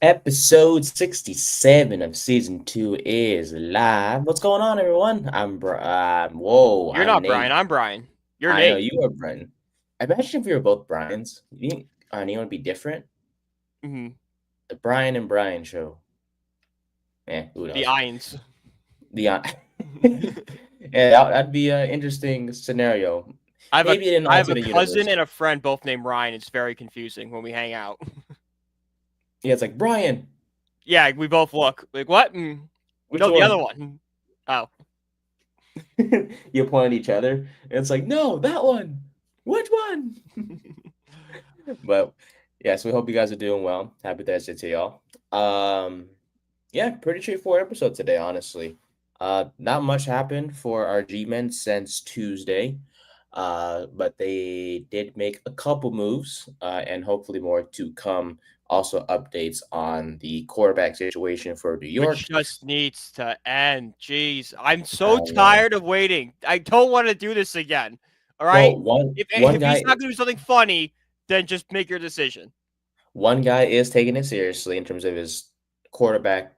Episode 67 of season 2 is live. What's going on, everyone? You're I'm not Brian. Nate. I'm Brian. You're I know Nate. you are Brian. Imagine if we were both Brians. You think anyone would be different? hmm The Brian and Brian show. Who The knows? Irons. The Yeah, that'd be an interesting scenario. I have a Maybe in an I have a alternate cousin universe. and a friend both named Ryan. It's very confusing when we hang out. Yeah, it's like Brian. Yeah, we both look like what? Which No, the other one? one. Oh, You point at each other, and it's like, no, that one. Which one? But yes, we hope you guys are doing well. Happy Thursday to y'all. Um, yeah, pretty straightforward episode today, honestly. Not much happened for our G-men since Tuesday. But they did make a couple moves, and hopefully more to come. Also, updates on the quarterback situation for New which York. just needs to end. Jeez, I'm I so know. tired of waiting. I don't want to do this again. All right. Well, one If one if he's guy not going to do something funny, then just make your decision. one guy is taking it seriously in terms of his quarterback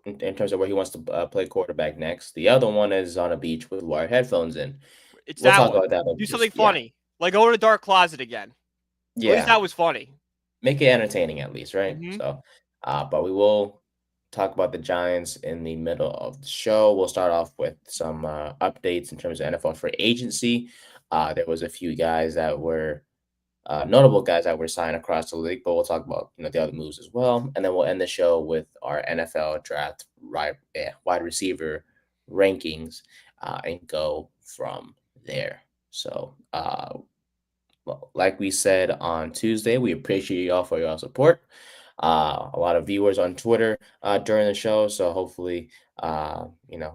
in terms of where he wants to play quarterback next. The other one is on a beach with wired headphones in. It's We'll that talk one. about that. Do something Just yeah, funny, like go to the dark closet again. At least yeah, that was funny. make it entertaining at least, right? hmm So, but we will talk about the Giants in the middle of the show. We'll start off with some updates in terms of NFL free agency. There was a few guys that were notable guys that were signed across the league, but we'll talk about the other moves as well, and then we'll end the show with our NFL draft wide receiver rankings, and go from there. So, well, like we said on Tuesday, we appreciate y'all for your support. A lot of viewers on Twitter during the show, so hopefully,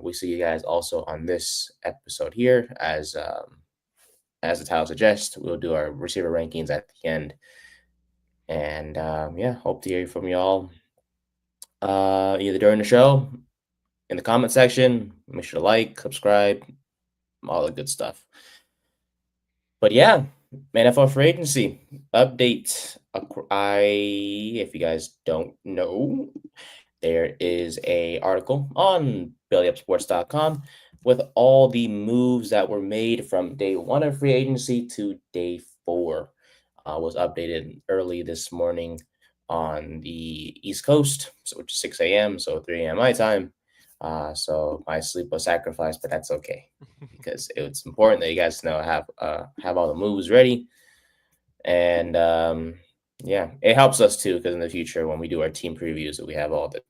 we see you guys also on this episode here as the title suggests, we'll do our receiver rankings at the end. And yeah, hope to hear from y'all either during the show, in the comment section. Make sure to like, subscribe, all the good stuff. But yeah, NFL free agency update. If you guys don't know, there is a article on bellyupsports.com with all the moves that were made from day one of free agency to day four. Was updated early this morning on the East Coast, so which is 6 a.m., so 3 a.m. my time. So my sleep was sacrificed, but that's okay because it's important that you guys know have all the moves ready. And yeah, it helps us too because in the future when we do our team previews, that we have all the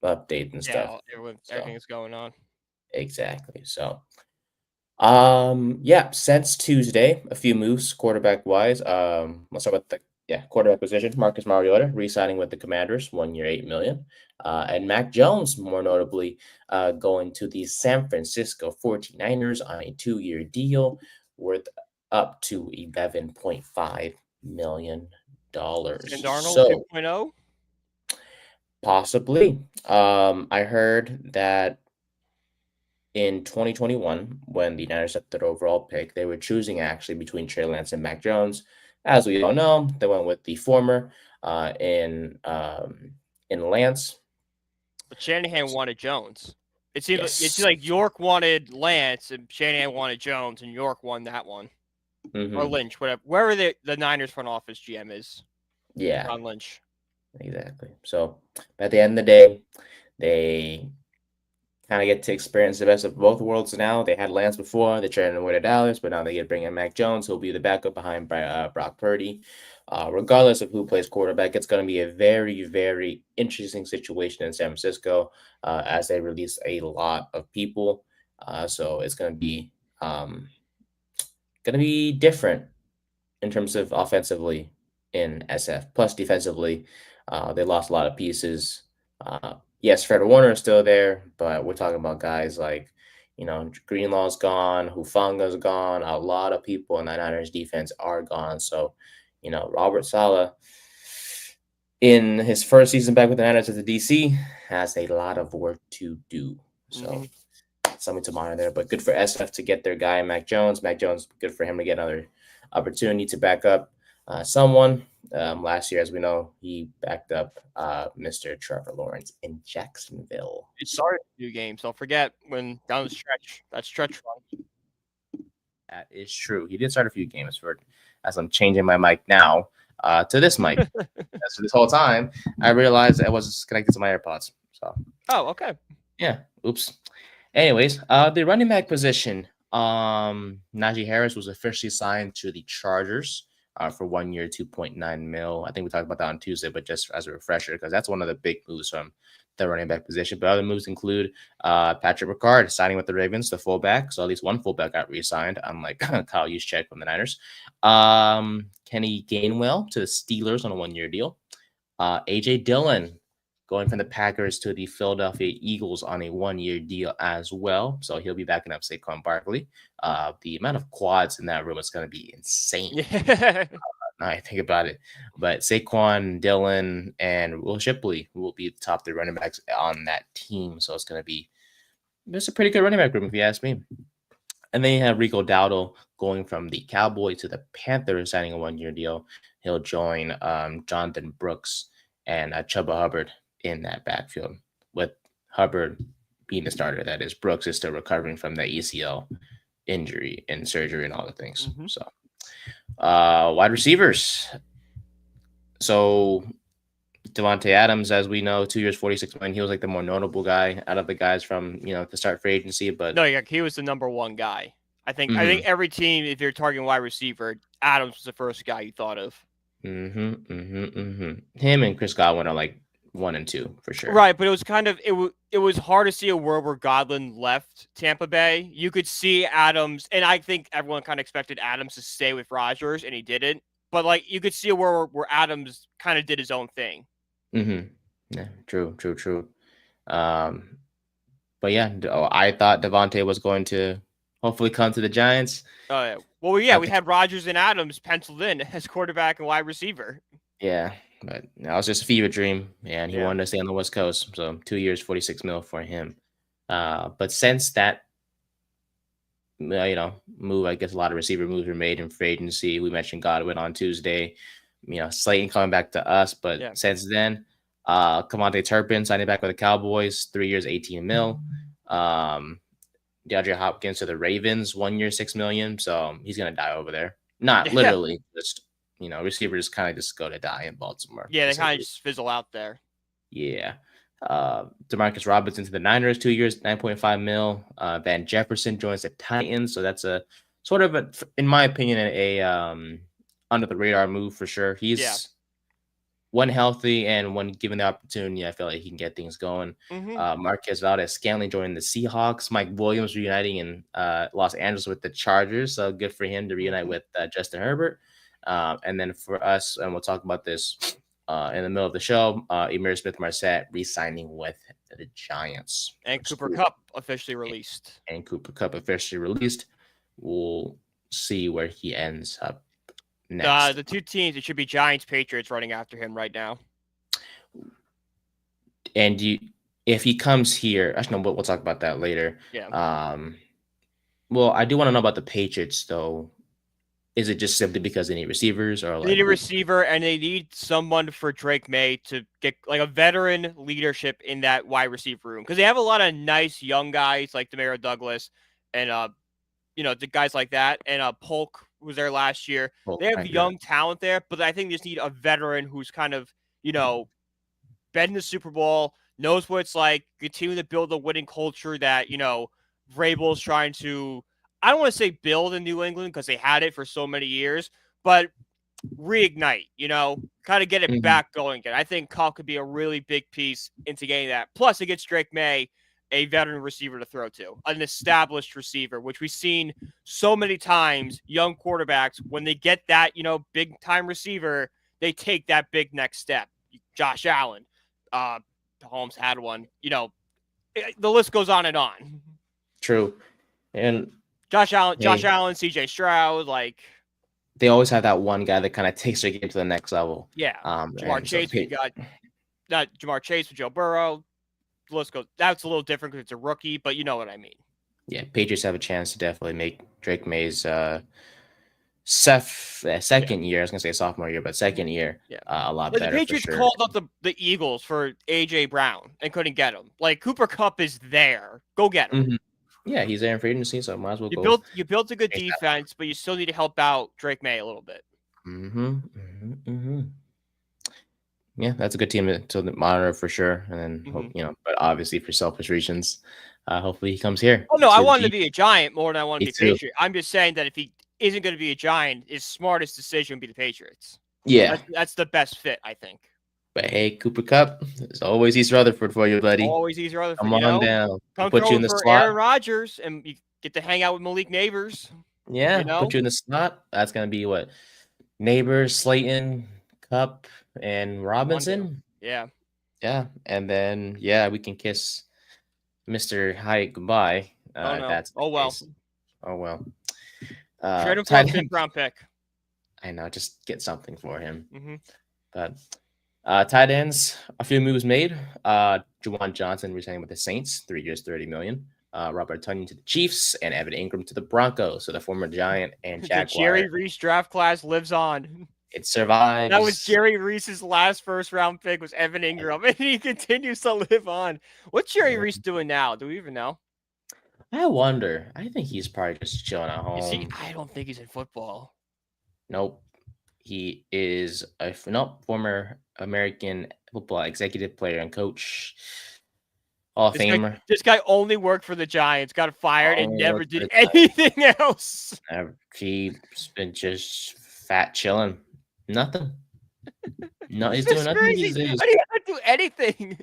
updates and stuff. Yeah, So everything's going on. exactly. So yeah, since Tuesday, a few moves quarterback wise. Let's start with the quarterback position. Marcus Mariota re-signing with the Commanders, 1 year, 8 million. And Mac Jones, more notably, going to the San Francisco 49ers on a 2 year deal worth up to $11.5 million. And Darnold So 2.0. possibly. I heard that in 2021, when the Niners had their overall pick, they were choosing actually between Trey Lance and Mac Jones. As we all know, they went with the former uh, in um, in Lance. But Shanahan wanted Jones. It seemed Yes. like York wanted Lance and Shanahan wanted Jones, and York won that one. Or hmm Lynch, whatever. Wherever the Niners front office GM is, Yeah, John Lynch. exactly. So at the end of the day, they kind of get to experience the best of both worlds now. They had Lance before, they traded away to Dallas, but now they get to bring in Mac Jones, who'll be the backup behind Brock Purdy. Regardless of who plays quarterback, it's going to be a very, very interesting situation in San Francisco as they release a lot of people. So it's going to be different in terms of offensively in SF. Plus, defensively, they lost a lot of pieces. Yes, Fred Warner is still there, but we're talking about guys like, Greenlaw's gone, Hufanga's gone. A lot of people in that Niners defense are gone. So, Robert Sala, in his first season back with the Niners as a DC, has a lot of work to do. So, hmm something to monitor there. But good for SF to get their guy, Mac Jones. Mac Jones, good for him to get another opportunity to back up someone. Last year, as we know, he backed up Mr. Trevor Lawrence in Jacksonville. He started a few games. Don't forget when down the stretch, that stretch run. That is true. He did start a few games for, as I'm changing my mic now to this mic. So this whole time, I realized I was connected to my AirPods. So. Oh, okay. Yeah. Oops. Anyways, the running back position. Najee Harris was officially signed to the Chargers for 1 year, 2.9 mil. I think we talked about that on Tuesday, but just as a refresher, because that's one of the big moves from the running back position. But other moves include Patrick Ricard signing with the Ravens, the fullback. So at least one fullback got re-signed, unlike Kyle Juszczyk from the Niners. Kenny Gainwell to the Steelers on a 1 year deal. AJ Dillon going from the Packers to the Philadelphia Eagles on a 1 year deal as well. So he'll be backing up Saquon Barkley. The amount of quads in that room is going to be insane. Now I think about it. But Saquon, Dillon, and Will Shipley will be the top 3 running backs on that team. So it's a pretty good running back room, if you ask me. And then you have Rico Dowdle going from the Cowboys to the Panthers, signing a 1 year deal. He'll join Jonathan Brooks and Chuba Hubbard in that backfield, with Hubbard being the starter. That is, Brooks is still recovering from the ACL injury and surgery and all the things. Mm-hmm. So, wide receivers. So, Devontae Adams, as we know, 2 years, $46 million. He was like the more notable guy out of the guys from the start free agency. But no, yeah, he was the number one guy. I think every team, if you're targeting wide receiver, Adams was the first guy you thought of. Him and Chris Godwin are like 1 and 2 for sure. Right, but it was kind of it was hard to see a world where Godwin left Tampa Bay. You could see Adams, and I think everyone kind of expected Adams to stay with Rodgers, and he didn't. But like you could see a world where Adams kind of did his own thing. Yeah, true. But yeah, I thought Devontae was going to hopefully come to the Giants. Oh yeah. Well, yeah, we had Rodgers and Adams penciled in as quarterback and wide receiver. Yeah, but that was just a fever dream, and he wanted to stay on the West Coast. So 2 years, $46 million for him. But since that, move, I guess a lot of receiver moves were made in free agency. We mentioned Godwin on Tuesday. Slayton coming back to us, but since then, Kamante Turpin signing back with the Cowboys, 3 years, $18 million. DeAndre Hopkins to the Ravens, 1 year, $6 million. So he's gonna die over there. Not literally, just receivers kind of just go to die in Baltimore. Yeah, they kind of just fizzle out there. Yeah. Demarcus Robinson to the Niners, 2 years, $9.5 million. Van Jefferson joins the Titans, so that's a sort of in my opinion, a under the radar move for sure. He's when healthy and when given the opportunity, I feel like he can get things going. Marquez Valdez-Scantling joining the Seahawks. Mike Williams reuniting in Los Angeles with the Chargers. So good for him to reunite with Justin Herbert. And then for us, and we'll talk about this in the middle of the show, Emir Smith-Marset re-signing with the Giants. And Cooper Kupp officially released. We'll see where he ends up next. The two teams, it should be Giants, Patriots running after him right now. And if he comes here, actually, no, we'll talk about that later. Yeah. Well, I do want to know about the Patriots, though. Is it just simply because they need receivers, or they need a receiver and they need someone for Drake May to get like a veteran leadership in that wide receiver room? Because they have a lot of nice young guys like Demario Douglas and the guys like that, and Polk was there last year. They have young talent there, but I think they just need a veteran who's kind of been in the Super Bowl, knows what it's like, continue to build a winning culture that Vrabel's trying to. I don't want to say build in New England because they had it for so many years, but reignite, kind of get it back going again. I think Kupp could be a really big piece into getting that. Plus, it gets Drake May, a veteran receiver to throw to, an established receiver, which we've seen so many times. Young quarterbacks, when they get that, big time receiver, they take that big next step. Josh Allen, Holmes had one, the list goes on and on. True. And Josh Allen, CJ Stroud, like they always have that one guy that kind of takes their game to the next level. Yeah. Jamar Chase, we got not Jamar Chase with Joe Burrow. The list goes. That's a little different because it's a rookie, but you know what I mean. Yeah, Patriots have a chance to definitely make Drake May's second year. I was gonna say sophomore year, but second year, Yeah. a lot Like the better for Patriots sure. called up the Eagles for AJ Brown and couldn't get him. Like Cooper Kupp is there. Go get him. Mhm. Yeah, he's there in free agency, so might as well You go. built a good defense, but you still need to help out Drake May a little bit. Yeah, that's a good team to monitor for sure. And then hope but obviously for selfish reasons, hopefully he comes here Oh no, I to the want him G. to be a Giant more than I want Me to be a too. Patriot. I'm just saying that if he isn't going to be a Giant, his smartest decision would be the Patriots. Yeah, That's the best fit, I think. but hey, Cooper Cup, there's always East Rutherford for you, buddy. Always easier other for Come on down. We'll come put you throw in the for slot. Aaron Rodgers and you get to hang out with Malik Neighbors. Yeah, put you in the slot. That's gonna be what Neighbors, Slayton, Cup, and Robinson. Yeah. Yeah, and then we can kiss Mr. Hyatt goodbye. Oh no. That's the Oh well. case. Oh well. Trade him for a Tight 5th end. round pick. I know, just get something for him. Mm-hmm. But tight ends, a few moves made. Juwan Johnson resigning with the Saints, 3 years, $30 million. Robert Tonyan to the Chiefs and Evan Ingram to the Broncos. So the former Giant and Jaguar. The Jerry Reese draft class lives on. It survives. That was Jerry Reese's last 1st round pick was Evan Ingram, and he continues to live on. What's Jerry Reese doing now? Do we even know? I wonder. I think he's probably just chilling at home. Is he? I don't think he's in football. Nope. He is a former American football executive player and coach. Hall of Famer. This guy only worked for the Giants, got fired, and never did anything else. He's been just fat chilling. Nothing. No, he's doing nothing these days. How do you not do anything?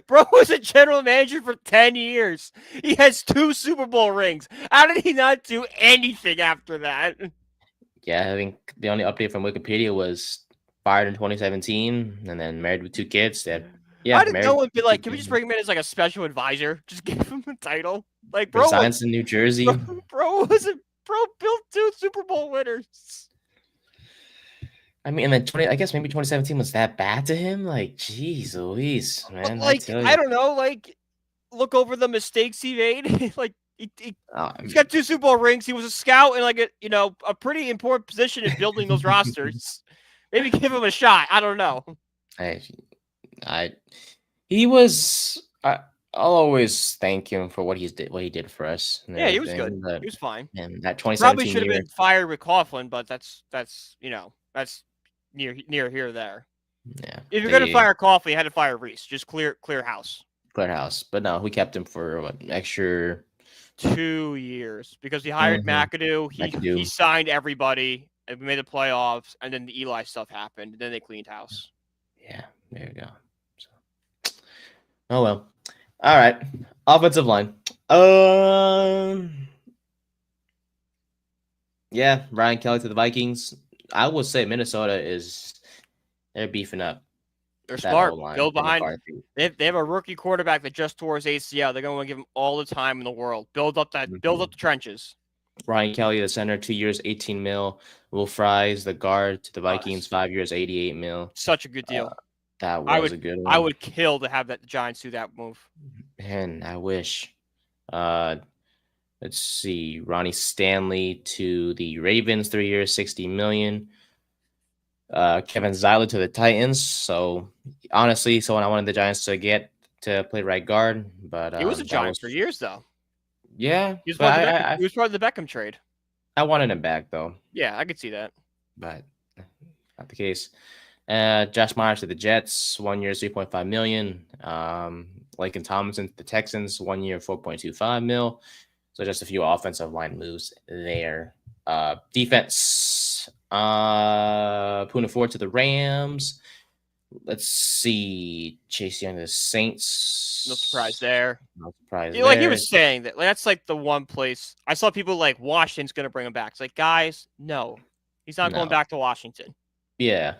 Bro was a general manager for 10 years. He has 2 Super Bowl rings. How did he not do anything after that? Yeah, I think the only update from Wikipedia was fired in 2017 and then married with 2 kids. How did no one be like, can we just bring him in as like a special advisor? Just give him a title. Like, bro, resigns in New Jersey. Bro built 2 Super Bowl winners. I mean, and then I guess maybe 2017 was that bad to him. Like, geez, Louise, man. Like, I don't know. Like, look over the mistakes he made. Like, he's got 2 Super Bowl rings. He was a scout in like a pretty important position in building those rosters. Maybe give him a shot. I don't know. He was. I'll always thank him for what he did for us. Yeah, he was good. He was fine. And that 2017 probably should have been fired with Coughlin, but that's near here or there. Yeah. If you're gonna fire Coughlin, you had to fire Reese. Just clear house. Clear house. But no, we kept him for what, extra 2 years because he hired McAdoo. He signed everybody and we made the playoffs, and then the Eli stuff happened, and then they cleaned house. Yeah, there you go. So, oh well. All right. Offensive line. Yeah, Ryan Kelly to the Vikings. I would say Minnesota they're beefing up. They're smart. Build behind. They have a rookie quarterback that just tore his ACL. They're going to want to give him all the time in the world. Build up the trenches. Ryan Kelly, the center, 2 years, $18 million. Will Fries, the guard to the Vikings, 5 years, $88 million. Such a good deal. That was a good one. I would kill to have the Giants do that move. Man, I wish. Let's see. Ronnie Stanley to the Ravens, 3 years, $60 million. Kevin Zyler to the Titans. So honestly, someone I wanted the Giants to get to play right guard, but he was a Giant for years though. Yeah, he was part of the Beckham trade. I wanted him back though. Yeah, I could see that, but not the case. Josh Myers to the Jets, 1 year, $3.5 million. Laken Tomlinson to the Texans, 1 year, $4.25 million. So just a few offensive line moves there. Defense, Poona Ford to the Rams. Let's see, Chase Young to the Saints. No surprise there. No surprise there. Like he was saying that that's like the one place I saw people like Washington's going to bring him back. It's like, guys, no, he's not going back to Washington. Yeah.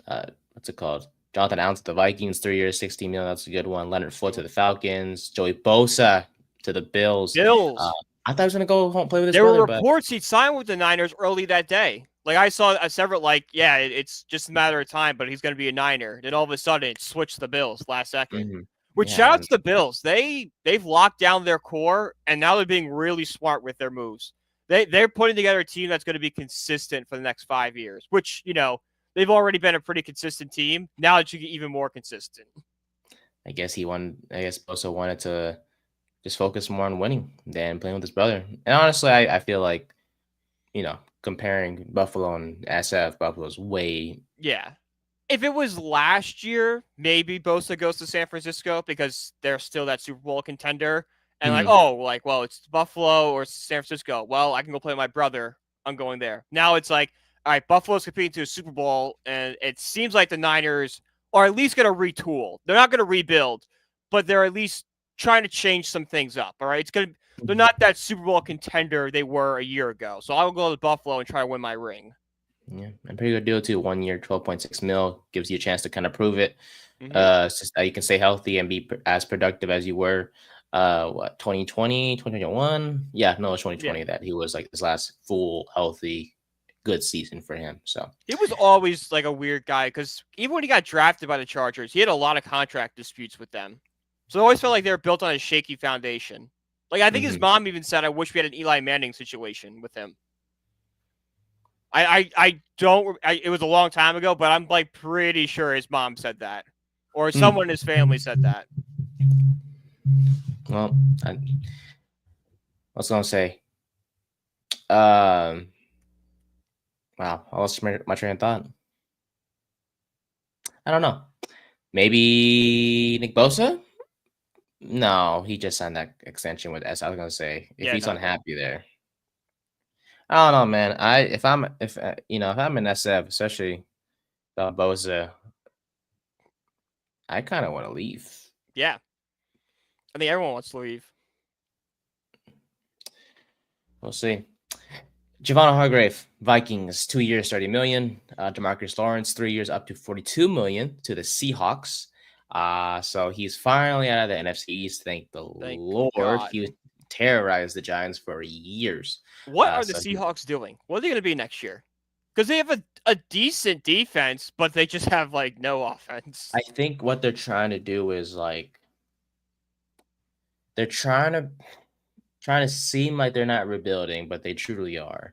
What's it called? Jonathan Allen to the Vikings, 3 years, $60 million. That's a good one. Leonard Floyd to the Falcons. Joey Bosa to the Bills. I thought he was going to go home play with his brother. There were reports he'd signed with the Niners early that day. Like I saw several, it's just a matter of time, but he's going to be a Niner. Then all of a sudden it switched to the Bills last second. Mm-hmm. Which shout out to the Bills. They've locked down their core, and now they're being really smart with their moves. they're putting together a team that's going to be consistent for the next 5 years, which, they've already been a pretty consistent team. Now it should get even more consistent. I guess Bosa wanted to just focus more on winning than playing with his brother. And honestly, I feel like, comparing Buffalo and SF, Buffalo's way. Yeah. If it was last year, maybe Bosa goes to San Francisco because they're still that Super Bowl contender. And well, it's Buffalo or San Francisco. Well, I can go play with my brother. I'm going there. Now it's like, all right, Buffalo's competing to a Super Bowl, and it seems like the Niners are at least going to retool. They're not going to rebuild, but they're at least trying to change some things up. All right, they're not that Super Bowl contender they were a year ago. So I will go to Buffalo and try to win my ring. Yeah, and pretty good deal too. 1 year, 12.6 mil gives you a chance to kind of prove it. So you can stay healthy and be as productive as you were. 2020, 2021? Yeah, no, it's 2020 that he was like his last full healthy good season for him. So he was always like a weird guy because even when he got drafted by the Chargers, he had a lot of contract disputes with them. So I always felt like they were built on a shaky foundation. Like I think his mom even said, "I wish we had an Eli Manning situation with him." I don't. It was a long time ago, but I'm like pretty sure his mom said that, or someone in his family said that. Well, I was gonna say, wow, I lost my train of thought. I don't know. Maybe Nick Bosa? No, he just signed that extension with S. I was gonna say if he's unhappy there. I don't know, man. If I'm in SF, especially Bosa, I kind of want to leave. Yeah, I think everyone wants to leave. We'll see. Javon Hargrave, Vikings, 2 years, 30 million. DeMarcus Lawrence, 3 years, up to 42 million to the Seahawks. So he's finally out of the NFC East. Thank Lord. God. He terrorized the Giants for years. What are the Seahawks doing? What are they going to be next year? Because they have a decent defense, but they just have like no offense. I think what they're trying to do is like they're trying to seem like they're not rebuilding, but they truly are.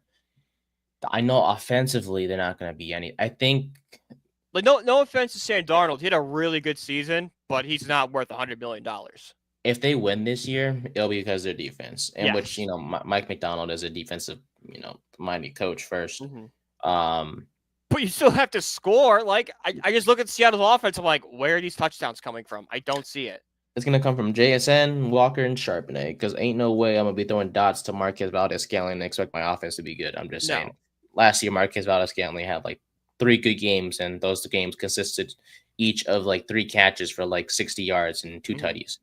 I know offensively they're not going to be any. I think like no offense to Sam Darnold, he had a really good season, but he's not worth $100 million. If they win this year, it'll be because of their defense, in which Mike McDonald is a defensive minded coach first. But you still have to score. Like I just look at Seattle's offense. I'm like, where are these touchdowns coming from? I don't see it. It's gonna come from JSN, Walker, and Charbonnet. Because ain't no way I'm gonna be throwing dots to Marquez Valdez-Scantling and expect my offense to be good. I'm just saying. Last year, Marquez Valdez-Scantling had like 3 good games, and those games consisted each of like 3 catches for like 60 yards and 2 tutties.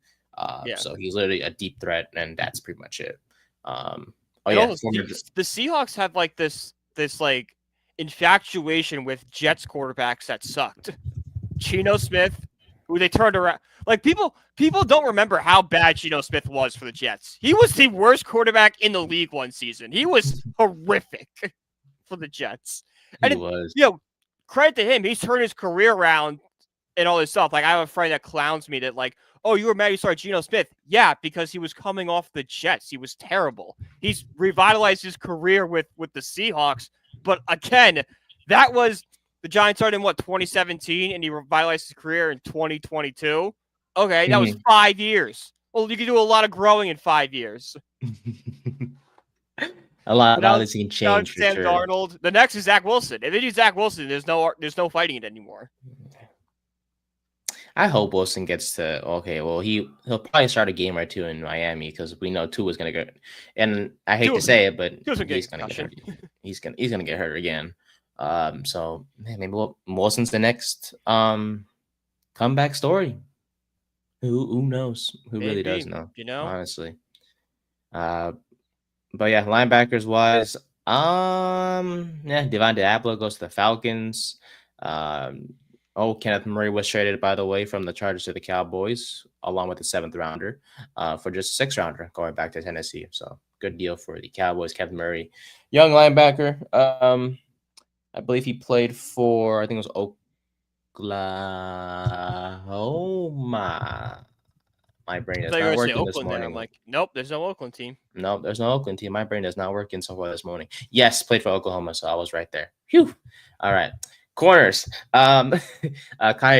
So he's literally a deep threat, and that's pretty much it. The Seahawks have like this like infatuation with Jets quarterbacks that sucked. Geno Smith, who they turned around. Like people don't remember how bad Geno Smith was for the Jets. He was the worst quarterback in the league one season. He was horrific for the Jets. He was. Credit to him. He's turned his career around and all this stuff. Like I have a friend that clowns me that like, oh, you were mad you started Geno Smith. Yeah, because he was coming off the Jets. He was terrible. He's revitalized his career with the Seahawks. But again, that was the Giants started in 2017, and he revitalized his career in 2022. Okay, that was 5 years. Well, you can do a lot of growing in 5 years. A lot of things can change. Sam Darnold. The next is Zach Wilson. If they do Zach Wilson, there's no fighting it anymore. I hope Wilson gets to he'll probably start a game or 2 in Miami because we know Tua is gonna go. And I hate to say it, but he's gonna get hurt. He's gonna get hurt again. So maybe Wilson's the next comeback story. Who knows? Who really does know? Honestly. But yeah, linebackers wise, Devon Diablo goes to the Falcons. Kenneth Murray was traded, by the way, from the Chargers to the Cowboys, along with the 7th rounder, for just a 6th rounder going back to Tennessee. So good deal for the Cowboys. Kenneth Murray, young linebacker. I believe he played for, I think it was Oklahoma. My brain I is thought you were not going to say working this Oakland there. I'm morning. like, nope, there's no Oakland team. No, there's no Oakland team. My brain is not working so far this morning. Yes, played for Oklahoma, so I was right there. Phew. All right. Corners. Kyer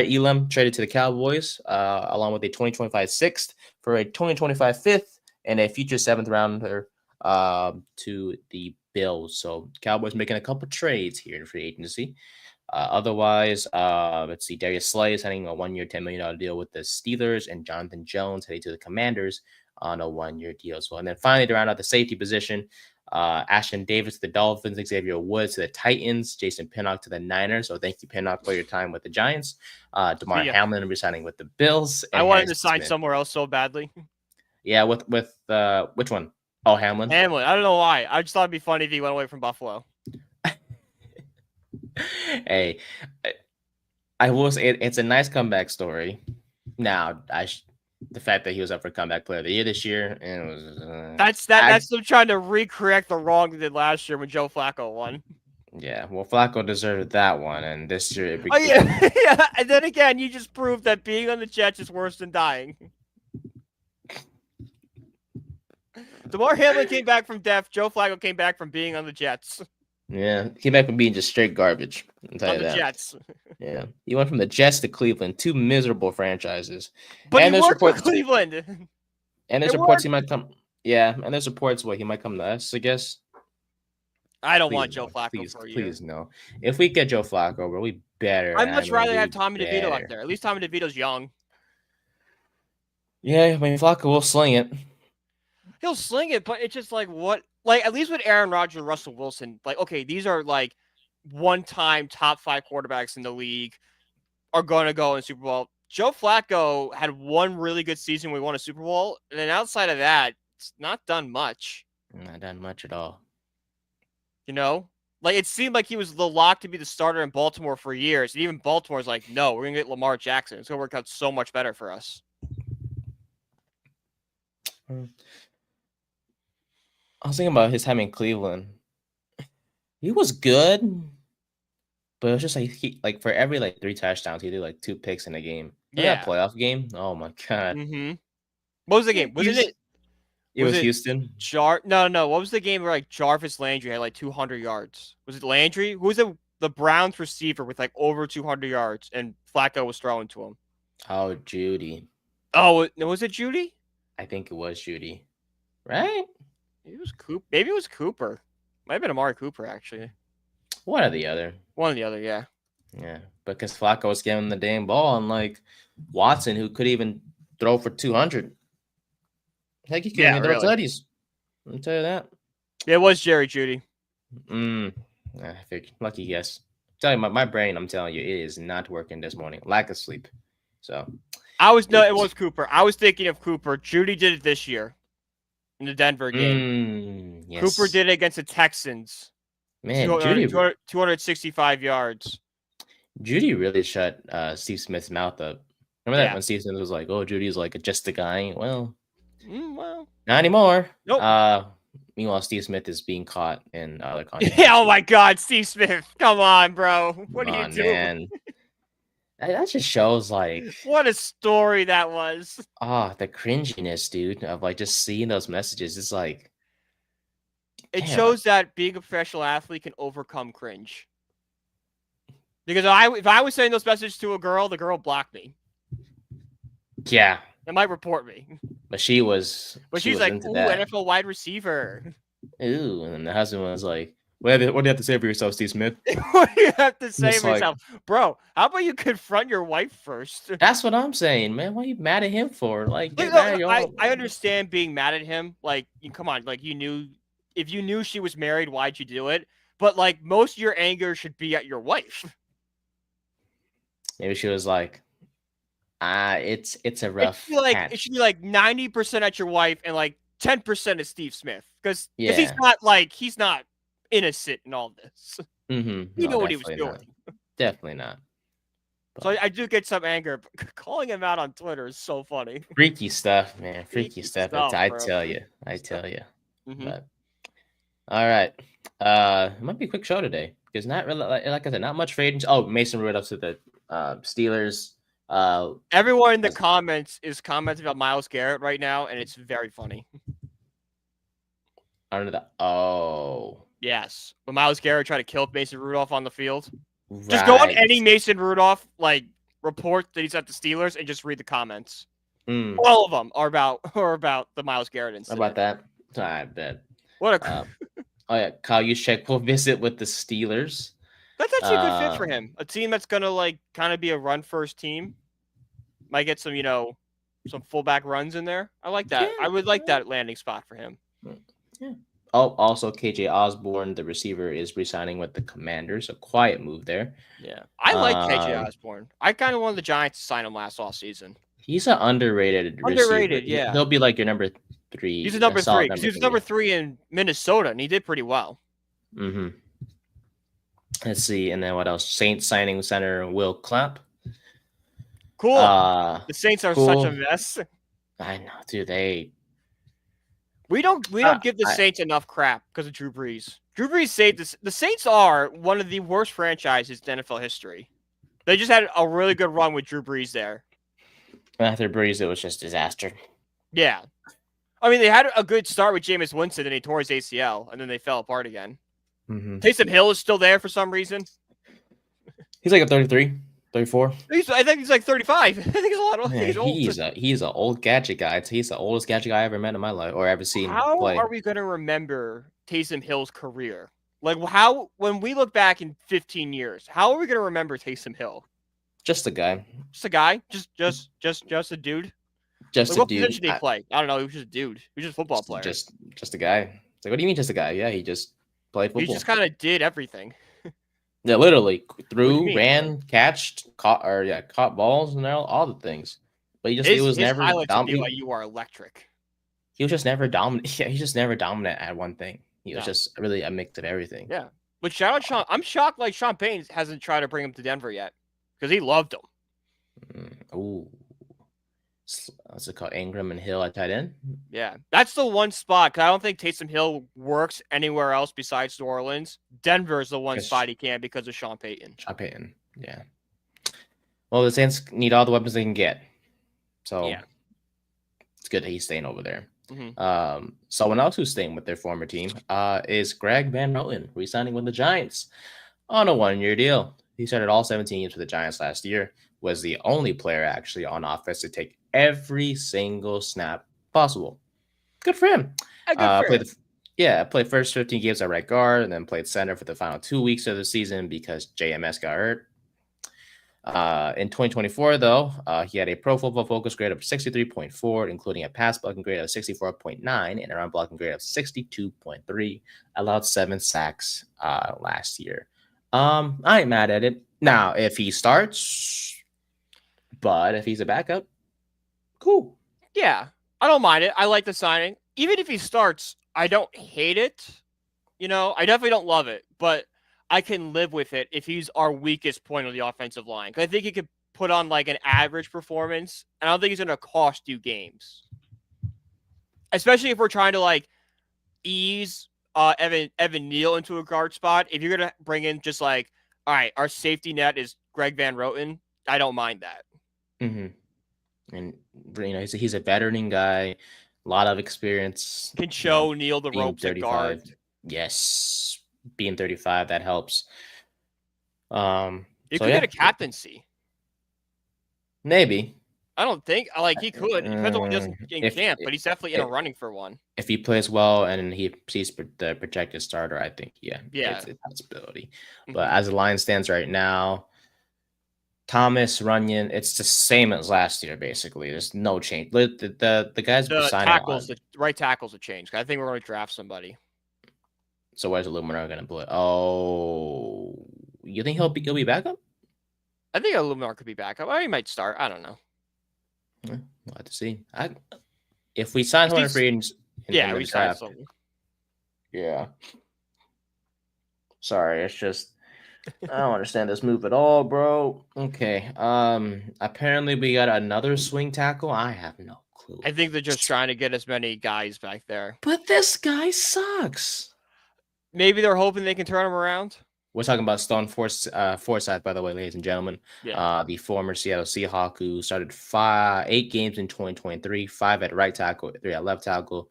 Elam traded to the Cowboys along with a 2025 sixth for a 2025 fifth and a future seventh rounder to the Bills. So Cowboys making a couple trades here in free agency. Otherwise, let's see. Darius Slay is signing a 1-year, $10 million deal with the Steelers, and Jonathan Jones heading to the Commanders on a 1-year deal as well. And then finally, to round out the safety position, Ashton Davis to the Dolphins, Xavier Woods to the Titans, Jason Pinnock to the Niners. So thank you, Pinnock, for your time with the Giants. DeMar Hamlin resigning with the Bills. And I wanted Harrison to sign Smith. somewhere else so badly. Yeah, with which one? Oh, Hamlin. Hamlin. I don't know why. I just thought it'd be funny if he went away from Buffalo. Hey, I will say it's a nice comeback story. Now, the fact that he was up for comeback player of the year this year, and it was that's them trying to recorrect the wrong they did last year when Joe Flacco won. Yeah, well, Flacco deserved that one, and this year Oh yeah, yeah. And then again, you just proved that being on the Jets is worse than dying. DeMar Hamlin came back from death. Joe Flacco came back from being on the Jets. Yeah, came back from being just straight garbage. I'll tell on you the that. Jets. Yeah, he went from the Jets to Cleveland, two miserable franchises. But and he worked for Cleveland. And there's reports he might come. Yeah, and there's reports he might come to us, I guess. I don't want Joe Flacco for a year. Please no. If we get Joe Flacco, bro, we better. I'd much rather have Tommy DeVito out there. At least Tommy DeVito's young. Yeah, I mean Flacco will sling it. He'll sling it, but it's just like what? Like at least with Aaron Rodgers and Russell Wilson, like okay, these are like one-time top 5 quarterbacks in the league are going to go in the Super Bowl. Joe Flacco had one really good season. We won a Super Bowl, and then outside of that, it's not done much. Not done much at all. You know, like it seemed like he was the lock to be the starter in Baltimore for years, and even Baltimore's like, no, we're gonna get Lamar Jackson. It's gonna work out so much better for us. I was thinking about his time in Cleveland. He was good, but it was just like for every 3 touchdowns, he did 2 picks in a game. Yeah, that playoff game. Oh my god. Mm-hmm. What was the game? Wasn't it? It was Houston. No. What was the game where Jarvis Landry had 200 yards? Was it Landry? Who was the Browns receiver with over 200 yards and Flacco was throwing to him? Oh, Judy. Oh, was it Judy? I think it was Judy. Right? It was Cooper. Maybe it was Cooper. Might have been Amari Cooper, actually. One or the other. One or the other, yeah. Yeah, because Flacco was giving the damn ball, and Watson, who could even throw for 200. Heck, he couldn't throw tutties. I'll tell you that. It was Jerry Jeudy. I figured. Lucky guess. Tell you, my brain, I'm telling you, it is not working this morning. Lack of sleep. So. It was Cooper. I was thinking of Cooper. Jeudy did it this year in the Denver game. Yes. Cooper did it against the Texans. Man, 265 yards. Jeudy really shut Steve Smith's mouth up. Remember that when Steve Smith was like, "Oh, Judy's just a guy." Well, not anymore. Nope. Meanwhile, Steve Smith is being caught in other content. Yeah, oh my God, Steve Smith! Come on, bro. What are you doing? Man. That just shows what a story that was. The cringiness, dude, of just seeing those messages. It's it shows that being a professional athlete can overcome cringe. Because if I was sending those messages to a girl, the girl blocked me. Yeah. It might report me. But she was. But she's like, ooh, NFL wide receiver. Ooh, and the husband was like, what do you have to say for yourself, Steve Smith? What do you have to say for yourself? Bro, how about you confront your wife first? That's what I'm saying, man. What are you mad at him for? I understand being mad at him. Come on. If you knew she was married, why'd you do it? But, most of your anger should be at your wife. Maybe she was like, it's a rough it should be 90% at your wife and 10% at Steve Smith. Because he's not innocent in all this. Mm-hmm. He knew what he was doing. Definitely not. But. So I do get some anger. But calling him out on Twitter is so funny. Freaky stuff, man. Freaky stuff. I tell you. Mm-hmm. But all right. It might be a quick show today because not really, like I said, not much free agents. Oh, Mason Rudolph to the Steelers. Everyone in the comments is commenting about Myles Garrett right now, and it's very funny. Under the Yes, when Myles Garrett tried to kill Mason Rudolph on the field. right. Just go on any Mason Rudolph report that he's at the Steelers and just read the comments. All of them are about the Myles Garrett incident. How about that? I bet. What a oh yeah, Kyle Juszczyk will visit with the Steelers. That's actually a good fit for him. A team that's gonna kind of be a run first team. Might get some, some fullback runs in there. I like that. Yeah, I would like that landing spot for him. Yeah. Oh, also KJ Osborne, the receiver, is re-signing with the Commanders. A quiet move there. Yeah, I like KJ Osborne. I kind of wanted the Giants to sign him last offseason. He's an underrated receiver. Yeah. He'll be like your number 3. He's a number 3 because he was number 3 in Minnesota, and he did pretty well. Mm-hmm. Let's see, and then what else? Saints signing center Will Clapp. Cool. The Saints are such a mess. I know, dude. We don't give the Saints enough crap because of Drew Brees. Drew Brees saved this. The Saints are one of the worst franchises in NFL history. They just had a really good run with Drew Brees there. After Brees, it was just disaster. Yeah. I mean, they had a good start with Jameis Winston, and he tore his ACL, and then they fell apart again. Mm-hmm. Taysom Hill is still there for some reason. He's like a 33, 34. I think he's like 35. I think he's a lot older. Yeah, he's an old gadget guy. He's the oldest gadget guy I ever met in my life or ever seen play. How are we going to remember Taysom Hill's career? How, when we look back in 15 years, how are we going to remember Taysom Hill? Just a guy. Just a guy? Just a dude? Just a what dude. Position did he play? I don't know. He was just a dude. He was just a football player. Just a guy. It's like, what do you mean just a guy? Yeah, he just played football. He just kind of did everything. Yeah, literally threw, ran, caught balls and all the things. But he was never dominant. You are electric. He was just never dominant. Yeah, he's just never dominant at one thing. He was just really a mix of everything. Yeah. But shout out Sean. I'm shocked Sean Payne hasn't tried to bring him to Denver yet because he loved him. Ooh. What's it called? Ingram and Hill at tight end? Yeah. That's the one spot because I don't think Taysom Hill works anywhere else besides New Orleans. Denver is the one spot he can because of Sean Payton. Yeah. Well, the Saints need all the weapons they can get. So it's good that he's staying over there. Mm-hmm. Someone else who's staying with their former team is Greg Van Roten, re-signing with the Giants on a 1-year deal. He started all 17 games for the Giants last year, was the only player actually on offense to take every single snap possible. Good for him. Played first 15 games at right guard and then played center for the final 2 weeks of the season because JMS got hurt. In 2024, though, he had a Pro Football Focus grade of 63.4, including a pass blocking grade of 64.9 and a run blocking grade of 62.3. Allowed 7 sacks last year. I ain't mad at it. Now, if he starts, but if he's a backup, cool. Yeah, I don't mind it. I like the signing. Even if he starts, I don't hate it. I definitely don't love it, but I can live with it if he's our weakest point on the offensive line. Because I think he could put on an average performance, and I don't think he's going to cost you games. Especially if we're trying to ease Evan Neal into a guard spot. If you're going to bring in just all right, our safety net is Greg Van Roten, I don't mind that. Mm-hmm. And he's a veteran guy, a lot of experience. Can show Neal the ropes at guard. Yes, being 35, that helps. You could get a captaincy. Maybe. I don't think he could. It depends on what he does in camp, but he's definitely in a running for one. If he plays well and he sees the projected starter, I think it's a possibility. Mm-hmm. But as the line stands right now, Thomas, Runyon, it's the same as last year, basically. There's no change. The guys the right tackles have changed. I think we're going to draft somebody. So where's Illuminar going to play? Oh, you think he'll be back up? I think Illuminar could be back up. Or he might start. I don't know. We'll have to see. If we sign someone free agents, we sign someone. Yeah. Sorry, it's just I don't understand this move at all, bro. Okay. Apparently we got another swing tackle. I have no clue. I think they're just trying to get as many guys back there. But this guy sucks. Maybe they're hoping they can turn him around. We're talking about Stone Forsythe, by the way, ladies and gentlemen. Yeah. The former Seattle Seahawk who started 8 games in 2023, 5 at right tackle, 3 at left tackle.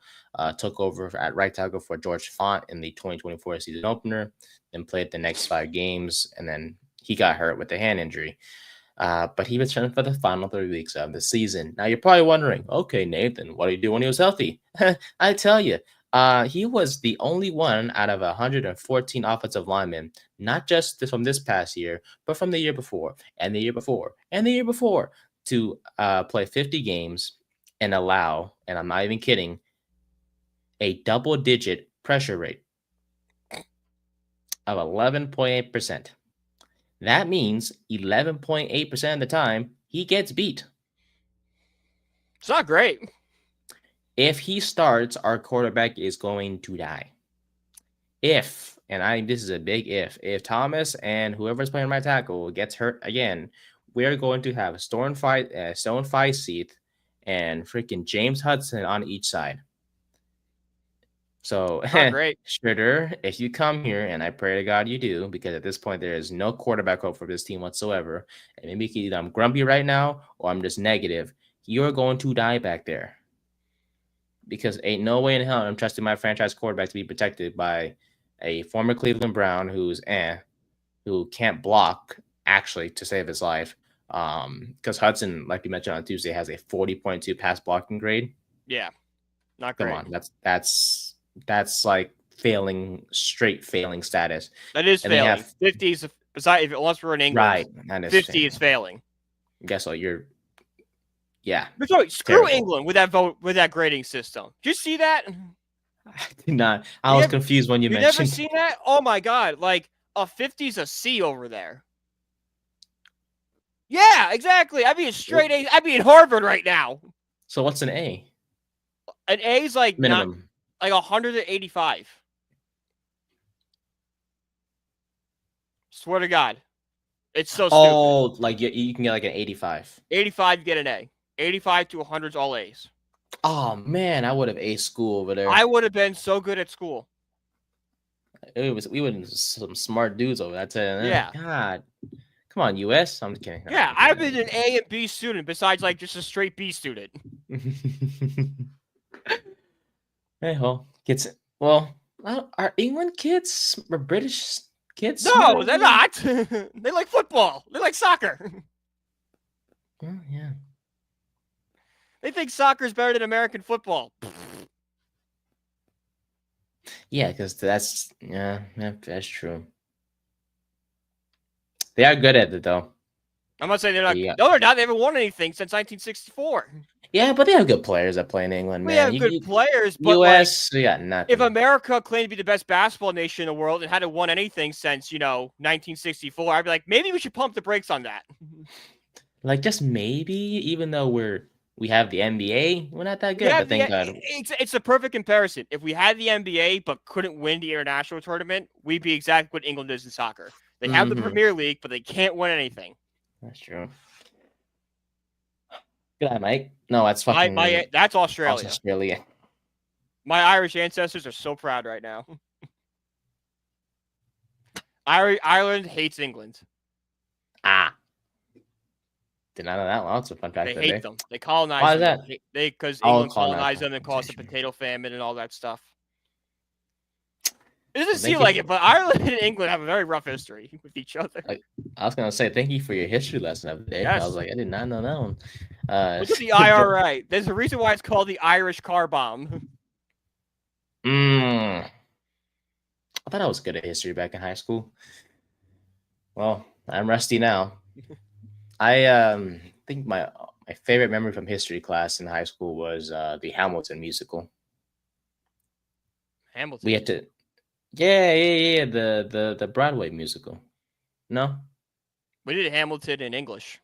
Took over at right tackle for George Font in the 2024 season opener, then played the next 5 games, and then he got hurt with a hand injury. But he returned for the final 3 weeks of the season. Now you're probably wondering, okay, Nathan, what did he do when he was healthy? I tell you, he was the only one out of 114 offensive linemen, not just from this past year, but from the year before, and the year before, and the year before, to play 50 games and allow, and I'm not even kidding, a double-digit pressure rate of 11.8%. That means 11.8% of the time he gets beat. It's not great. If he starts, our quarterback is going to die. This is a big if Thomas and whoever's playing right tackle gets hurt again, we're going to have Stone Feist and freaking James Hudson on each side. So, Not great. Schroeder, if you come here, and I pray to God you do, because at this point there is no quarterback hope for this team whatsoever, and maybe either I'm grumpy right now or I'm just negative, you're going to die back there. Because ain't no way in hell I'm trusting my franchise quarterback to be protected by a former Cleveland Brown who can't block actually to save his life. Because Hudson, like we mentioned on Tuesday, has a 40.2 pass blocking grade. Yeah, not Come great. on, that's like straight failing status. That is And failing. 50 is besides unless we're in England. Right, 50 is failing. Guess what? Yeah. Sorry, screw England with that grading system. Did you see that? I did not. I was confused when you mentioned. You never seen that? Oh my god! Like a 50 is a C over there. Yeah, exactly. I'd be a straight A. I'd be in Harvard right now. So what's an A? An A is like minimum, like 185. Swear to God, it's so stupid. Oh, like you can get like an 85. 85, you get an A. 85 to 100's all A's. Oh man, I would have aced school over there. I would have been so good at school. We would some smart dudes over there. Yeah. God. Come on, US. I'm just kidding. Yeah, I've been an A and B student besides like just a straight B student. Hey, well, are England kids or British kids? No, they're not. They like football. They like soccer. Well, yeah. They think soccer is better than American football. Yeah, because that's true. They are good at it, though. I'm not saying they're not. No, they're not. They haven't won anything since 1964. Yeah, but they have good players that play in England, man. We have good players, but U.S., we got nothing. If America claimed to be the best basketball nation in the world and hadn't won anything since, 1964, I'd be like, maybe we should pump the brakes on that. Like, just maybe, even though we have the NBA, we're not that good. But thank God. It's a perfect comparison. If we had the NBA but couldn't win the international tournament, we'd be exactly what England is in soccer. They have the Premier League, but they can't win anything. That's true. Good night, Mike. No, that's fucking. That's Australia. Australia. My Irish ancestors are so proud right now. Ireland hates England. Did not know that one. That's a fun fact. They hate them. They colonize Why them. Is that? Because England colonized them and caused the potato famine and all that stuff. It doesn't seem like it, but Ireland and England have a very rough history with each other. I was going to say, thank you for your history lesson of the day. Yes. I was like, I did not know that one. Look at the IRA. There's a reason why it's called the Irish car bomb. I thought I was good at history back in high school. Well, I'm rusty now. I think my favorite memory from history class in high school was the Hamilton musical. Hamilton? We had to... Yeah. The Broadway musical. No? We did Hamilton in English.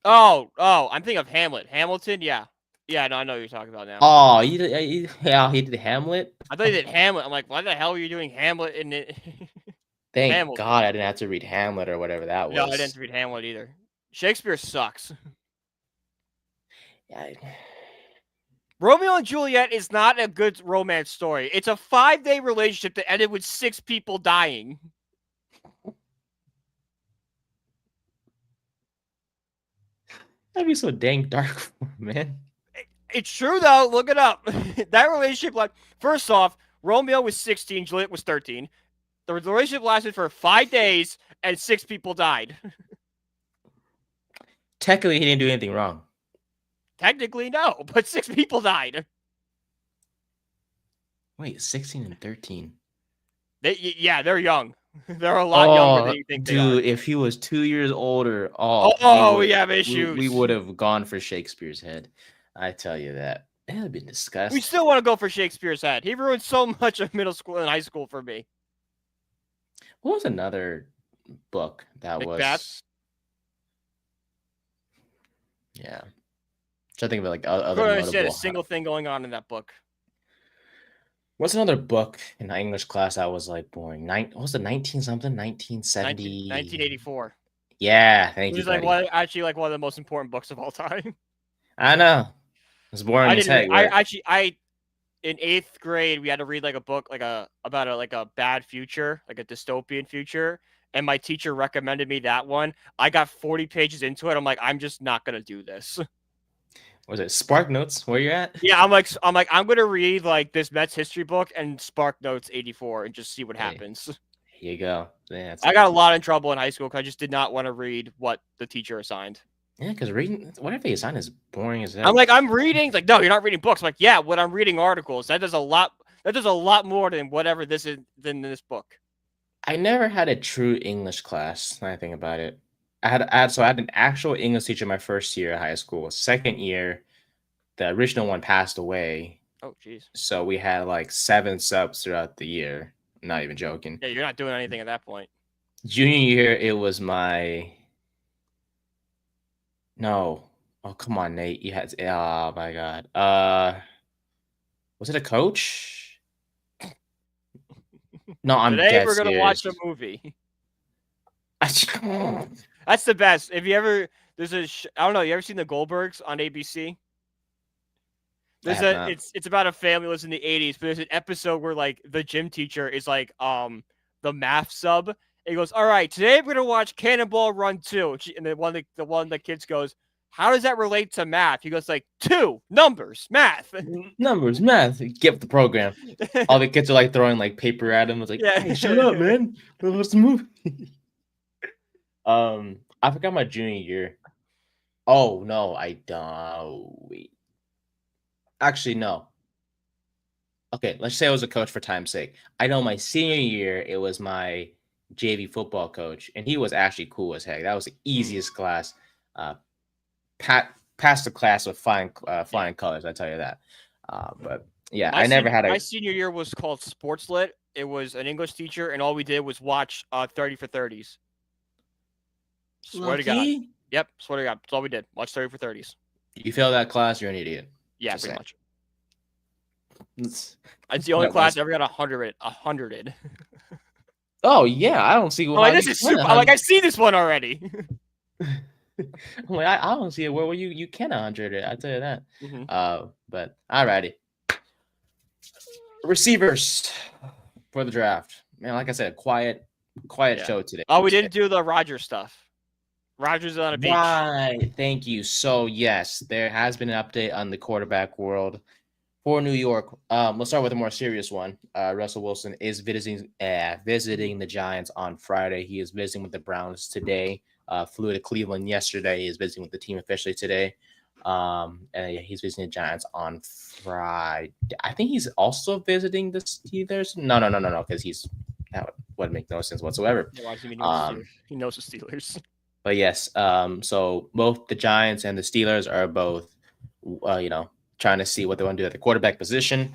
Oh, I'm thinking of Hamlet. Hamilton, yeah. Yeah, no, I know what you're talking about now. Oh, he did Hamlet? I thought you did Hamlet. I'm like, why the hell are you doing Hamlet in it? Thank Hamilton. God I didn't have to read Hamlet or whatever that was. No, I didn't have to read Hamlet either. Shakespeare sucks. Yeah. Romeo and Juliet is not a good romance story. It's a 5-day relationship that ended with 6 people dying. That'd be so dang dark, man. It's true though. Look it up. That relationship, like, first off, Romeo was 16, Juliet was 13. The relationship lasted for 5 days, and 6 people died. Technically, he didn't do anything wrong. Technically, no, but 6 people died. Wait, 16 and 13. They're young. They're a lot younger than you think they are. Dude, if he was 2 years older, we have issues. We would have gone for Shakespeare's head. I tell you that. It would have been disgusting. We still want to go for Shakespeare's head. He ruined so much of middle school and high school for me. What was another book that Macbeth? was? Yeah. Trying to think of like other notable. Said a single thing going on in that book. What's another book in English class that was like boring? What was it, 19-something? 1970? 1984. Yeah, thank you. It was actually one of the most important books of all time. I know. It's boring as heck. In 8th grade, we had to read like a book about a bad future, like a dystopian future. And my teacher recommended me that one. I got 40 pages into it. I'm like, I'm just not gonna do this. Was it Spark Notes? Where you're at? Yeah, I'm gonna read like this Mets history book and Spark Notes 84 and just see what happens. Here you go. Yeah, I got a lot of trouble in high school because I just did not want to read what the teacher assigned. Yeah, because reading whatever he assigned is boring as hell. I'm like, I'm reading. It's like, no, you're not reading books. I'm like, yeah, when I'm reading articles, that does a lot. That does a lot more than whatever this is than this book. I never had a true English class. When I think about it, I had an actual English teacher my first year of high school. Second year, the original one passed away. Oh, jeez. So we had like 7 subs throughout the year. I'm not even joking. Yeah, you're not doing anything at that point. Junior year, it was my. No. Oh, come on, Nate. You had. Oh my God. Was it a coach? No, I'm Today we're gonna watch a movie. That's the best. If you ever, I don't know. You ever seen the Goldbergs on ABC? It's about a family lives in the 80s, but there's an episode where like the gym teacher is like the math sub. And he goes, "All right, today we're gonna watch Cannonball Run 2." And then one of the kids goes, "How does that relate to math?" He goes like, 2 numbers, math. Numbers, math. Give the program. All the kids are like throwing like paper at him. It's like, yeah. Hey, shut up, man. What's the movie? I forgot my junior year. Oh no, I don't. Wait. Actually, no. Okay, let's say I was a coach for time's sake. I know my senior year, it was my JV football coach, and he was actually cool as heck. That was the easiest class. Passed the class with flying colors, I tell you that. But yeah, my senior year was called Sports Lit. It was an English teacher, and all we did was watch 30 for 30s. Swear to God. Yep, swear to God. That's all we did. Watch 30 for 30s. You fail that class, you're an idiot. Yeah, pretty much. It's the only class I ever got 100. Oh yeah, I don't see why. This is super. I've seen this one already. I'm like, I don't see it where you can 100 it. I tell you that. Mm-hmm. But alrighty. Receivers for the draft, man. Like I said, quiet show today. Oh, we didn't do the Rodgers stuff. Rodgers is on a beach. Right. Thank you. So yes, there has been an update on the quarterback world for New York. Let's start with a more serious one. Russell Wilson is visiting the Giants on Friday. He is visiting with the Browns today. Flew to Cleveland yesterday. He is visiting with the team officially today. And yeah, he's visiting the Giants on Friday. I think he's also visiting the Steelers. No, because that wouldn't make no sense whatsoever. Yeah, he knows the Steelers. But yes, so both the Giants and the Steelers are both, trying to see what they want to do at the quarterback position.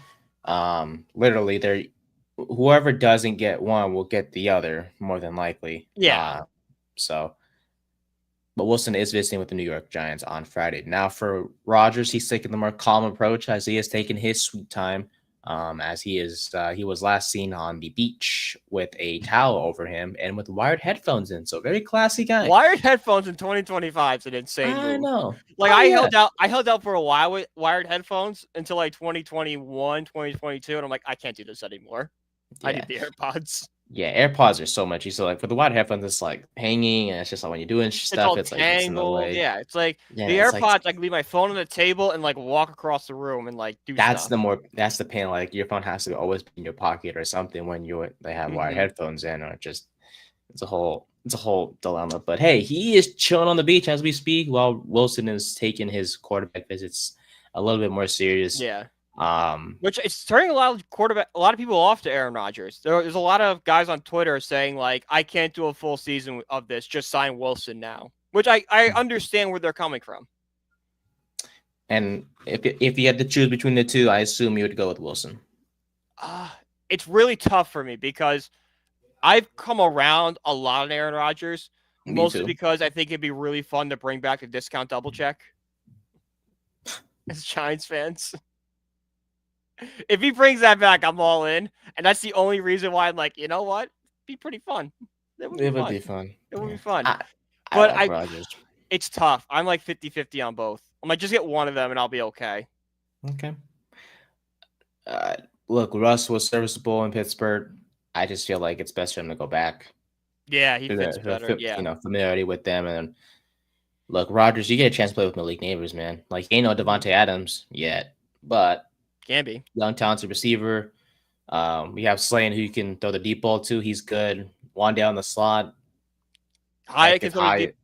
Literally, whoever doesn't get one will get the other more than likely. Yeah. But Wilson is visiting with the New York Giants on Friday. Now for Rodgers, he's taking the more calm approach as he has taken his sweet time. as he was last seen on the beach with a towel over him and with wired headphones in. So very classy guy. Wired headphones in 2025 is an insane I move. know. Like Oh yeah. I held out for a while with wired headphones until like 2021, 2022, and I'm like, I can't do this anymore. I Yeah. need the AirPods. Yeah, AirPods are so much easier. Like for the wired headphones, it's like hanging, and it's just like when you're doing It's stuff, all it's like it's in the tangled. way. Yeah, it's like Yeah, the it's like AirPods. I can leave my phone on the table and like walk across the room and like do stuff. that's the pain. Like your phone has to always be in your pocket or something when they have wired Mm-hmm. headphones in, or just it's a whole dilemma. But hey, he is chilling on the beach as we speak, while Wilson is taking his quarterback visits a little bit more serious. Yeah. Um, Which it's turning a lot of people off to Aaron Rodgers. There's a lot of guys on Twitter saying like, I can't do a full season of this. Just sign Wilson now. Which I understand where they're coming from. and if you had to choose between the two, I assume you would go with Wilson. It's really tough for me because I've come around a lot on Aaron Rodgers, Me mostly too. because I think it'd be really fun to bring back a discount double check as Giants fans. If he brings that back, I'm all in. And that's the only reason why I'm like, you know what? It'd be pretty fun. It would be fun. It would be fun. I like Rodgers. It's tough. I'm like 50-50 on both. I might just get one of them and I'll be okay. Okay. Look, Russ was serviceable in Pittsburgh. I just feel like it's best for him to go back. Yeah, he fits better. Yeah. Familiarity with them. And look, Rodgers, you get a chance to play with Malik Neighbors, man. Like, he ain't no Devontae Adams yet, but can be. Young, talented receiver. We have Slayton, who you can throw the deep ball to. He's good. One down the slot. Hyatt can throw if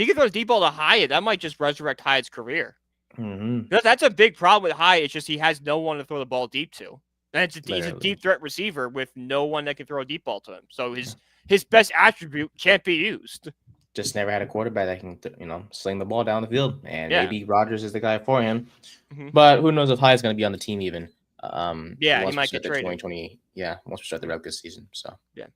you can throw the deep ball to Hyatt, that might just resurrect Hyatt's career. Mm-hmm. That's a big problem with Hyatt. It's just he has no one to throw the ball deep to. And he's a deep threat receiver with no one that can throw a deep ball to him. So his best attribute can't be used. Just never had a quarterback that can, sling the ball down the field. And maybe Rodgers is the guy for him. Mm-hmm. But who knows if Hyatt's going to be on the team even. He might get traded. 2020. Yeah, once we start the regular season. So yeah.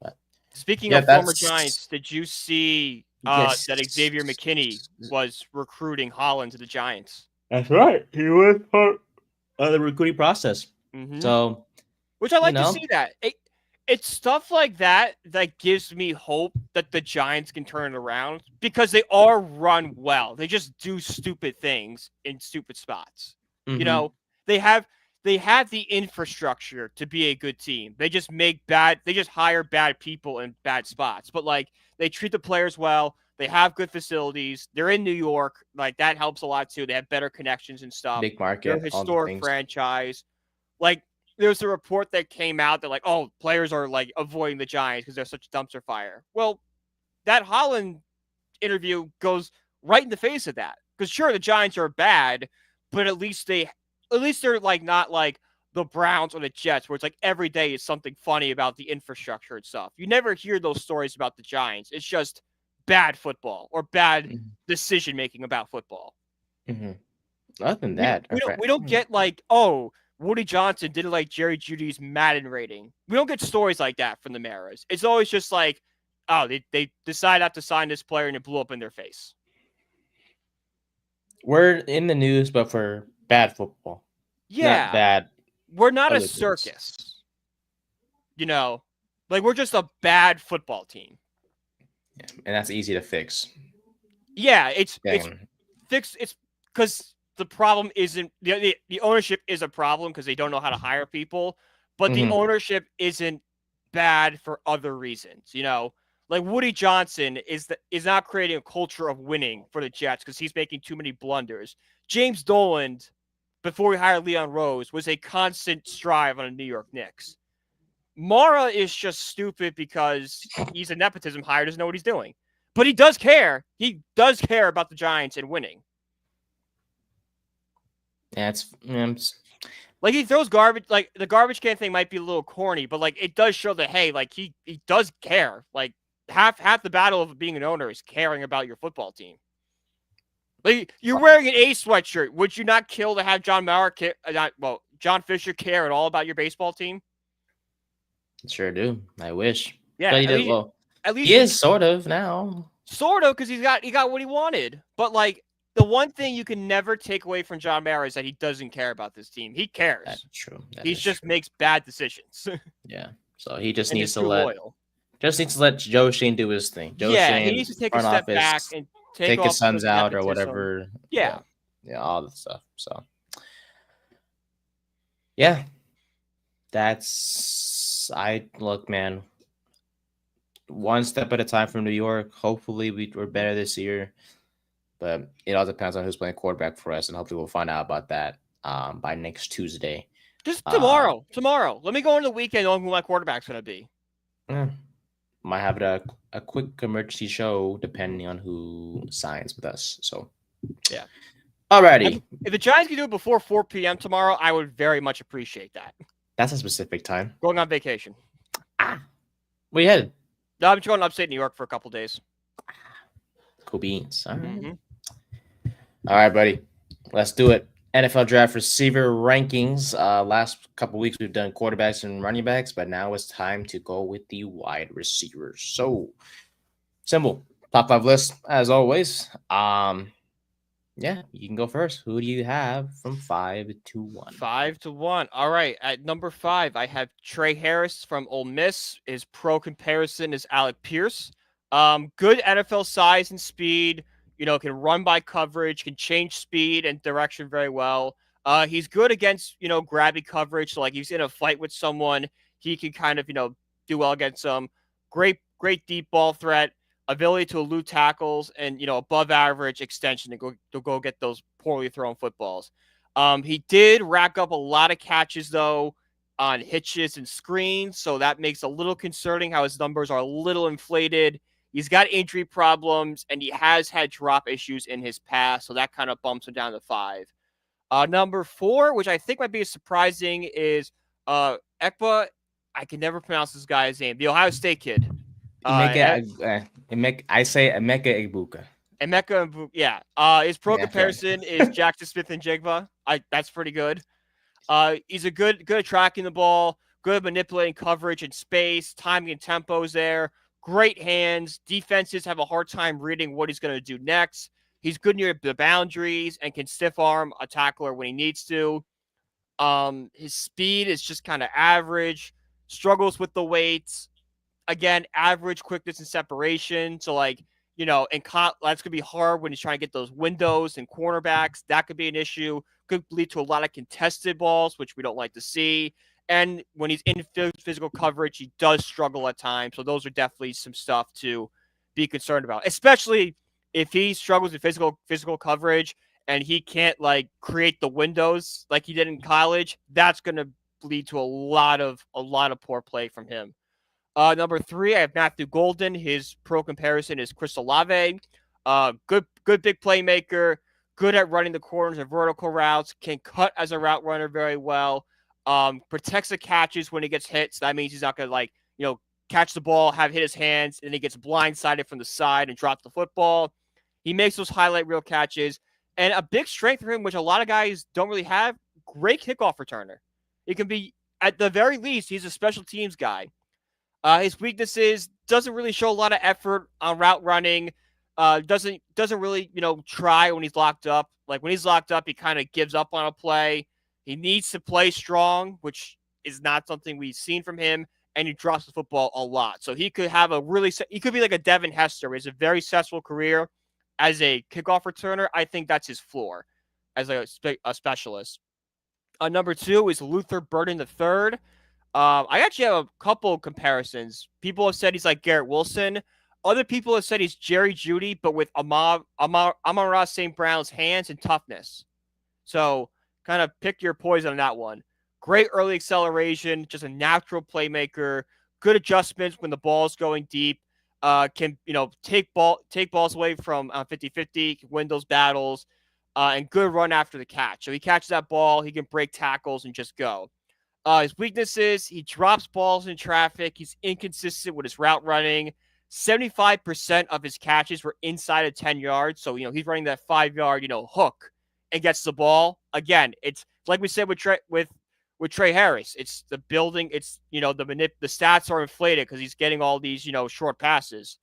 But, speaking of former Giants, did you see that Xavier McKinney was recruiting Holland to the Giants? That's right. He was part of the recruiting process. Mm-hmm. So, which I like to see that. It's stuff like that that gives me hope that the Giants can turn it around because they are run well. They just do stupid things in stupid spots. Mm-hmm. They have the infrastructure to be a good team. They just hire bad people in bad spots. But like they treat the players well. They have good facilities. They're in New York. Like that helps a lot too. They have better connections and stuff. Big market. They're a historic franchise. Like there's a report that came out that like, oh, players are like avoiding the Giants because they're such a dumpster fire. Well, that Holland interview goes right in the face of that. Because sure, the Giants are bad, but at least they're like not like the Browns or the Jets, where it's like every day is something funny about the infrastructure and stuff. You never hear those stories about the Giants. It's just bad football or bad decision making about football. Mm-hmm. Other than that, we don't get like, oh, Woody Johnson didn't like Jerry Jeudy's Madden rating. We don't get stories like that from the Maras. It's always just like, oh, they decide not to sign this player and it blew up in their face. We're in the news, but for bad football. Yeah. Not bad. We're not a circus. Like we're just a bad football team. Yeah, and that's easy to fix. Yeah, it's fixed. It's because the problem isn't the ownership is a problem because they don't know how to hire people, but the ownership isn't bad for other reasons. Like Woody Johnson is not creating a culture of winning for the Jets because he's making too many blunders. James Dolan, before we hired Leon Rose, was a constant strive on the New York Knicks. Mara is just stupid because he's a nepotism hire, doesn't know what he's doing. But he does care. He does care about the Giants and winning. Yeah, like he throws garbage. Like the garbage can thing might be a little corny, but like it does show that hey, like he does care. Like half the battle of being an owner is caring about your football team. Like you're wearing an A sweatshirt. Would you not kill to have John Fisher care at all about your baseball team? Sure do. I wish. Yeah, but at least he is sort of now. Sort of because he got what he wanted. But like the one thing you can never take away from John Mara is that he doesn't care about this team. He That's cares. true. That He is just true. makes bad decisions Yeah. So he just and needs is to too loyal. let Joe Shane do his thing. Joe Yeah, he Shane, needs to take a front step back office, and take take his off sons the out or nepotism. whatever. Yeah. Yeah. Yeah, all the stuff. So yeah, I look, man, one step at a time from New York. Hopefully we're better this year. But it all depends on who's playing quarterback for us, and hopefully we'll find out about that by next Tuesday. Just Um, tomorrow. Tomorrow. Let me go into the weekend knowing who my quarterback's going to be. eh, might have a quick emergency show depending on who signs with us. So, Yeah. alrighty, If the Giants can do it before 4 p.m. tomorrow, I would very much appreciate that. that's a specific time. Going on vacation. Where you headed? No, I'm just going to upstate New York for a couple days. Cool beans. All right. Mm-hmm. All right, buddy. Let's do it. NFL draft receiver rankings. Last couple weeks we've done quarterbacks and running backs, but now it's time to go with the wide receivers. So simple. Top 5 list as always. Yeah, you can go first. Who do you have from 5 to 1? 5-1. All right. At number 5, I have Trey Harris from Ole Miss. His pro comparison is Alec Pierce. Good NFL size and speed. Can run by coverage, can change speed and direction very well. He's good against, grabby coverage. So, like, he's in a fight with someone, he can kind of, do well against them. Great deep ball threat, ability to elude tackles, and, above average extension to go get those poorly thrown footballs. He did rack up a lot of catches, though, on hitches and screens. So that makes a little concerning how his numbers are a little inflated. He's got injury problems, and he has had drop issues in his past, so that kind of bumps him down to 5. Number 4, which I think might be surprising, is Ekpa. I can never pronounce this guy's name. The Ohio State kid. I say Emeka Egbuka. Emeka, yeah. His pro comparison is Jackson Smith and Jigba. That's pretty good. He's a good at tracking the ball, good at manipulating coverage and space, timing and tempos there. Great hands. Defenses have a hard time reading what he's going to do next. He's good near the boundaries and can stiff arm a tackler when he needs to. His speed is just kind of average. Struggles with the weights. Again, average quickness and separation. So, like, that's going to be hard when he's trying to get those windows and cornerbacks. That could be an issue. Could lead to a lot of contested balls, which we don't like to see. And when he's in physical coverage, he does struggle at times. So those are definitely some stuff to be concerned about, especially if he struggles with physical coverage and he can't, like, create the windows like he did in college. That's going to lead to a lot of poor play from him. Number 3, I have Matthew Golden. His pro comparison is Chris Olave. Good big playmaker, good at running the corners and vertical routes, can cut as a route runner very well. Protects the catches when he gets hit. So that means he's not going to, catch the ball, have hit his hands, and he gets blindsided from the side and drop the football. He makes those highlight reel catches. And a big strength for him, which a lot of guys don't really have, great kickoff returner. It can be, at the very least, he's a special teams guy. His weaknesses, doesn't really show a lot of effort on route running. Doesn't really, try when he's locked up. Like, when he's locked up, he kind of gives up on a play. He needs to play strong, which is not something we've seen from him, and he drops the football a lot. So he could have he could be like a Devin Hester. He has a very successful career as a kickoff returner. I think that's his floor as a specialist. Number 2 is Luther Burden III. I actually have a couple comparisons. People have said he's like Garrett Wilson. Other people have said he's Jerry Jeudy, but with Amon-Ra St. Brown's hands and toughness. So kind of pick your poison on that one. Great early acceleration, just a natural playmaker. Good adjustments when the ball's going deep. Can take balls away from 50-50, can win those battles, and good run after the catch. So he catches that ball, he can break tackles and just go. His weaknesses, he drops balls in traffic. He's inconsistent with his route running. 75% of his catches were inside of 10 yards. So, he's running that 5-yard, hook and gets the ball. Again, it's like we said with Trey Harris. It's the building. It's, the stats are inflated because he's getting all these, short passes.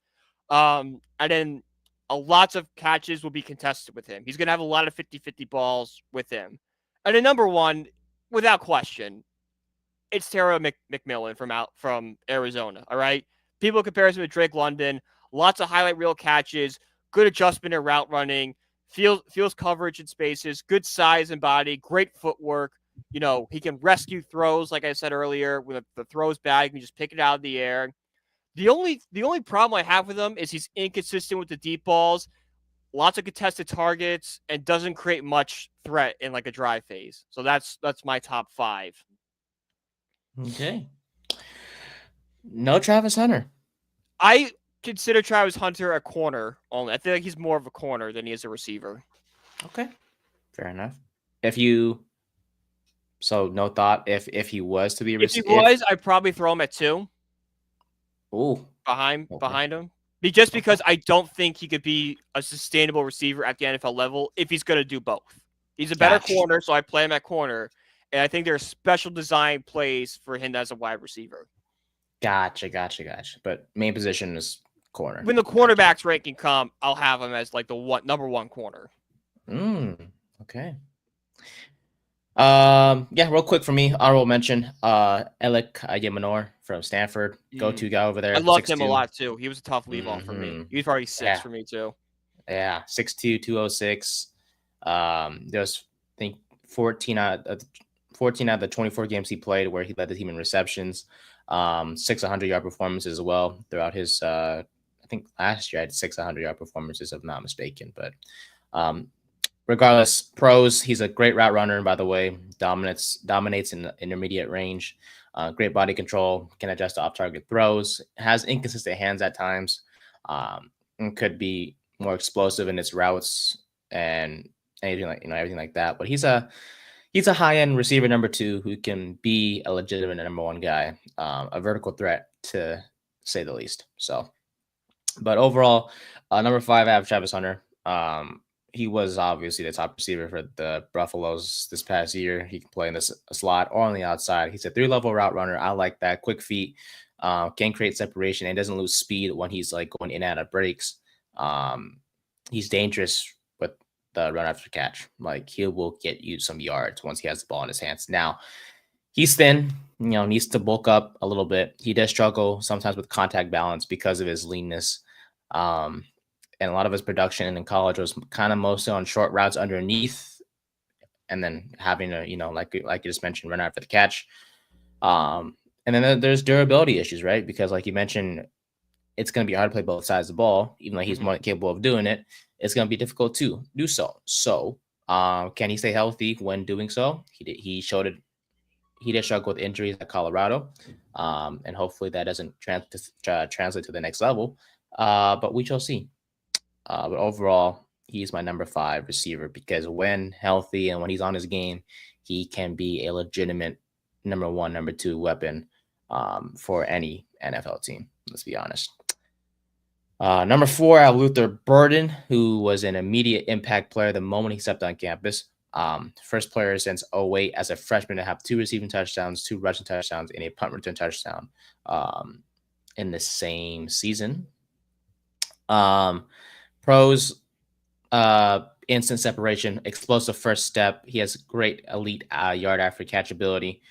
And then lots of catches will be contested with him. He's going to have a lot of 50-50 balls with him. And the number one, without question, it's Terra McMillan from Arizona. All right, people compare him with Drake London. Lots of highlight reel catches, good adjustment in route running, feels coverage in spaces, good size and body, great footwork. He can rescue throws, like I said earlier. When the throw's bad, you can just pick it out of the air. The only problem I have with him is he's inconsistent with the deep balls, lots of contested targets, and doesn't create much threat in like a drive phase. So that's my top 5. Okay. No Travis Hunter. I consider Travis Hunter a corner only. I feel like he's more of a corner than he is a receiver. Okay. Fair enough. So no thought if he was to be a If he receiver. was, I'd probably throw him at 2. Ooh. Behind him. Just because I don't think he could be a sustainable receiver at the NFL level if he's going to do both. He's a better corner, so I play him at corner. And I think there are special design plays for him as a wide receiver. Gotcha. But main position is corner. When the cornerbacks ranking come, I'll have him as like the number 1 corner. Okay. Yeah, real quick for me, honorable mention, Alec Yemenor from Stanford, go-to guy over there. I loved him a lot too. He was a tough leave-off for me. He was probably 6 for me too. Yeah, 6'2", 206. There's I think 14 out of the 24 games he played where he led the team in receptions. 600-yard performances as well throughout his. I think last year I had 600-yard performances, if I'm not mistaken. But regardless, pros, he's a great route runner, by the way. Dominates in the intermediate range. Great body control, can adjust to off-target throws, has inconsistent hands at times, and could be more explosive in its routes and everything like that. But he's a high-end receiver number 2 who can be a legitimate number 1 guy, a vertical threat to say the least. So, but overall, number 5, I have Travis Hunter. He was obviously the top receiver for the Buffaloes this past year. He can play in this slot or on the outside. He's a 3-level route runner. I like that. Quick feet, can create separation, and doesn't lose speed when he's like going in and out of breaks. He's dangerous with the run after catch. Like, he will get you some yards once he has the ball in his hands. Now, he's thin, needs to bulk up a little bit. He does struggle sometimes with contact balance because of his leanness. And a lot of his production in college was kind of mostly on short routes underneath, and then having a, like you just mentioned, run after the catch. And then there's durability issues, right? Because like you mentioned, it's going to be hard to play both sides of the ball, even though he's more capable of doing it. It's going to be difficult to do so. So, can he stay healthy when doing so? He showed it. He did struggle with injuries at Colorado, and hopefully that doesn't translate to the next level. But we shall see. But overall, he's my number 5 receiver because when healthy and when he's on his game, he can be a legitimate number 1, number 2 weapon for any NFL team. Let's be honest. Number 4, I have Luther Burden, who was an immediate impact player the moment he stepped on campus. First player since 2008 as a freshman to have 2 receiving touchdowns, 2 rushing touchdowns, and a punt return touchdown in the same season. Pros, instant separation, explosive first step. He has great elite yard after catch ability.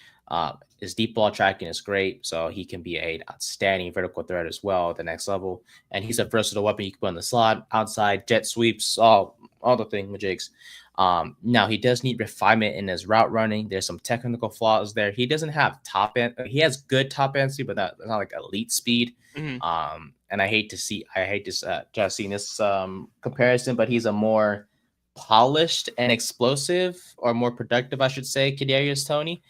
His deep ball tracking is great, so he can be an outstanding vertical threat as well at the next level. And he's a versatile weapon you can put in the slot, outside, jet sweeps, all the thingamajigs. Now he does need refinement in his route running. There's some technical flaws there. He doesn't have top end. He has good top end speed, but that's not like elite speed. And I hate to see this comparison, but he's a more polished and explosive, or more productive, I should say, Kadarius Toney,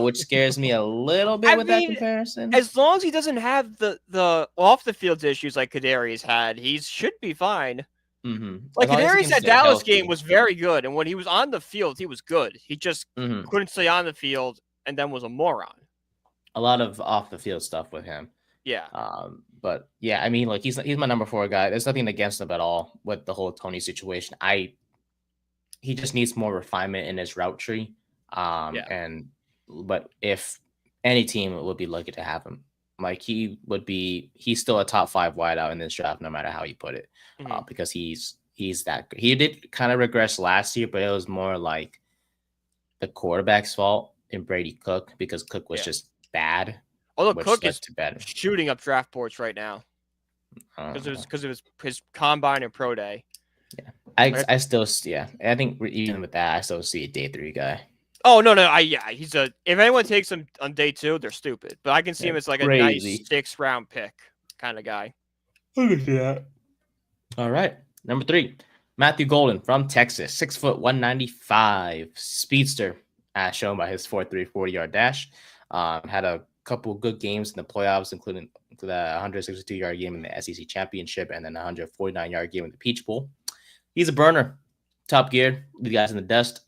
which scares me a little bit that comparison. As long as he doesn't have the off the field issues like Kadarius had, he should be fine. Like Kadarius at Dallas game was very good, and when he was on the field, he was good. He just couldn't stay on the field, and then was a moron. A lot of off the field stuff with him. Yeah. But yeah, I mean, like he's my number 4 guy. There's nothing against him at all with the whole Toney situation. He just needs more refinement in his route tree. But if any team would be lucky to have him, Like he's still a top 5 wideout in this draft, no matter how you put it, because he's that good. He did kind of regress last year, but it was more like the quarterback's fault in Brady Cook because Cook was just bad. Although which Cook led is to better. shooting up draft boards right now because of his combine and pro day. Yeah, I still I think even with that, I still see a day 3 guy. Oh no, he's a. If anyone takes him on day 2, they're stupid. But I can see him as like crazy. a nice 6th round pick kind of guy. I can see that. All right, number 3, Matthew Golden from Texas, 6 foot 195, speedster, as shown by his 4.3 40-yard dash. Had a couple good games in the playoffs, including that 162-yard game in the SEC championship and then 149-yard game in the Peach Bowl. He's a burner, top gear, the guys in the dust,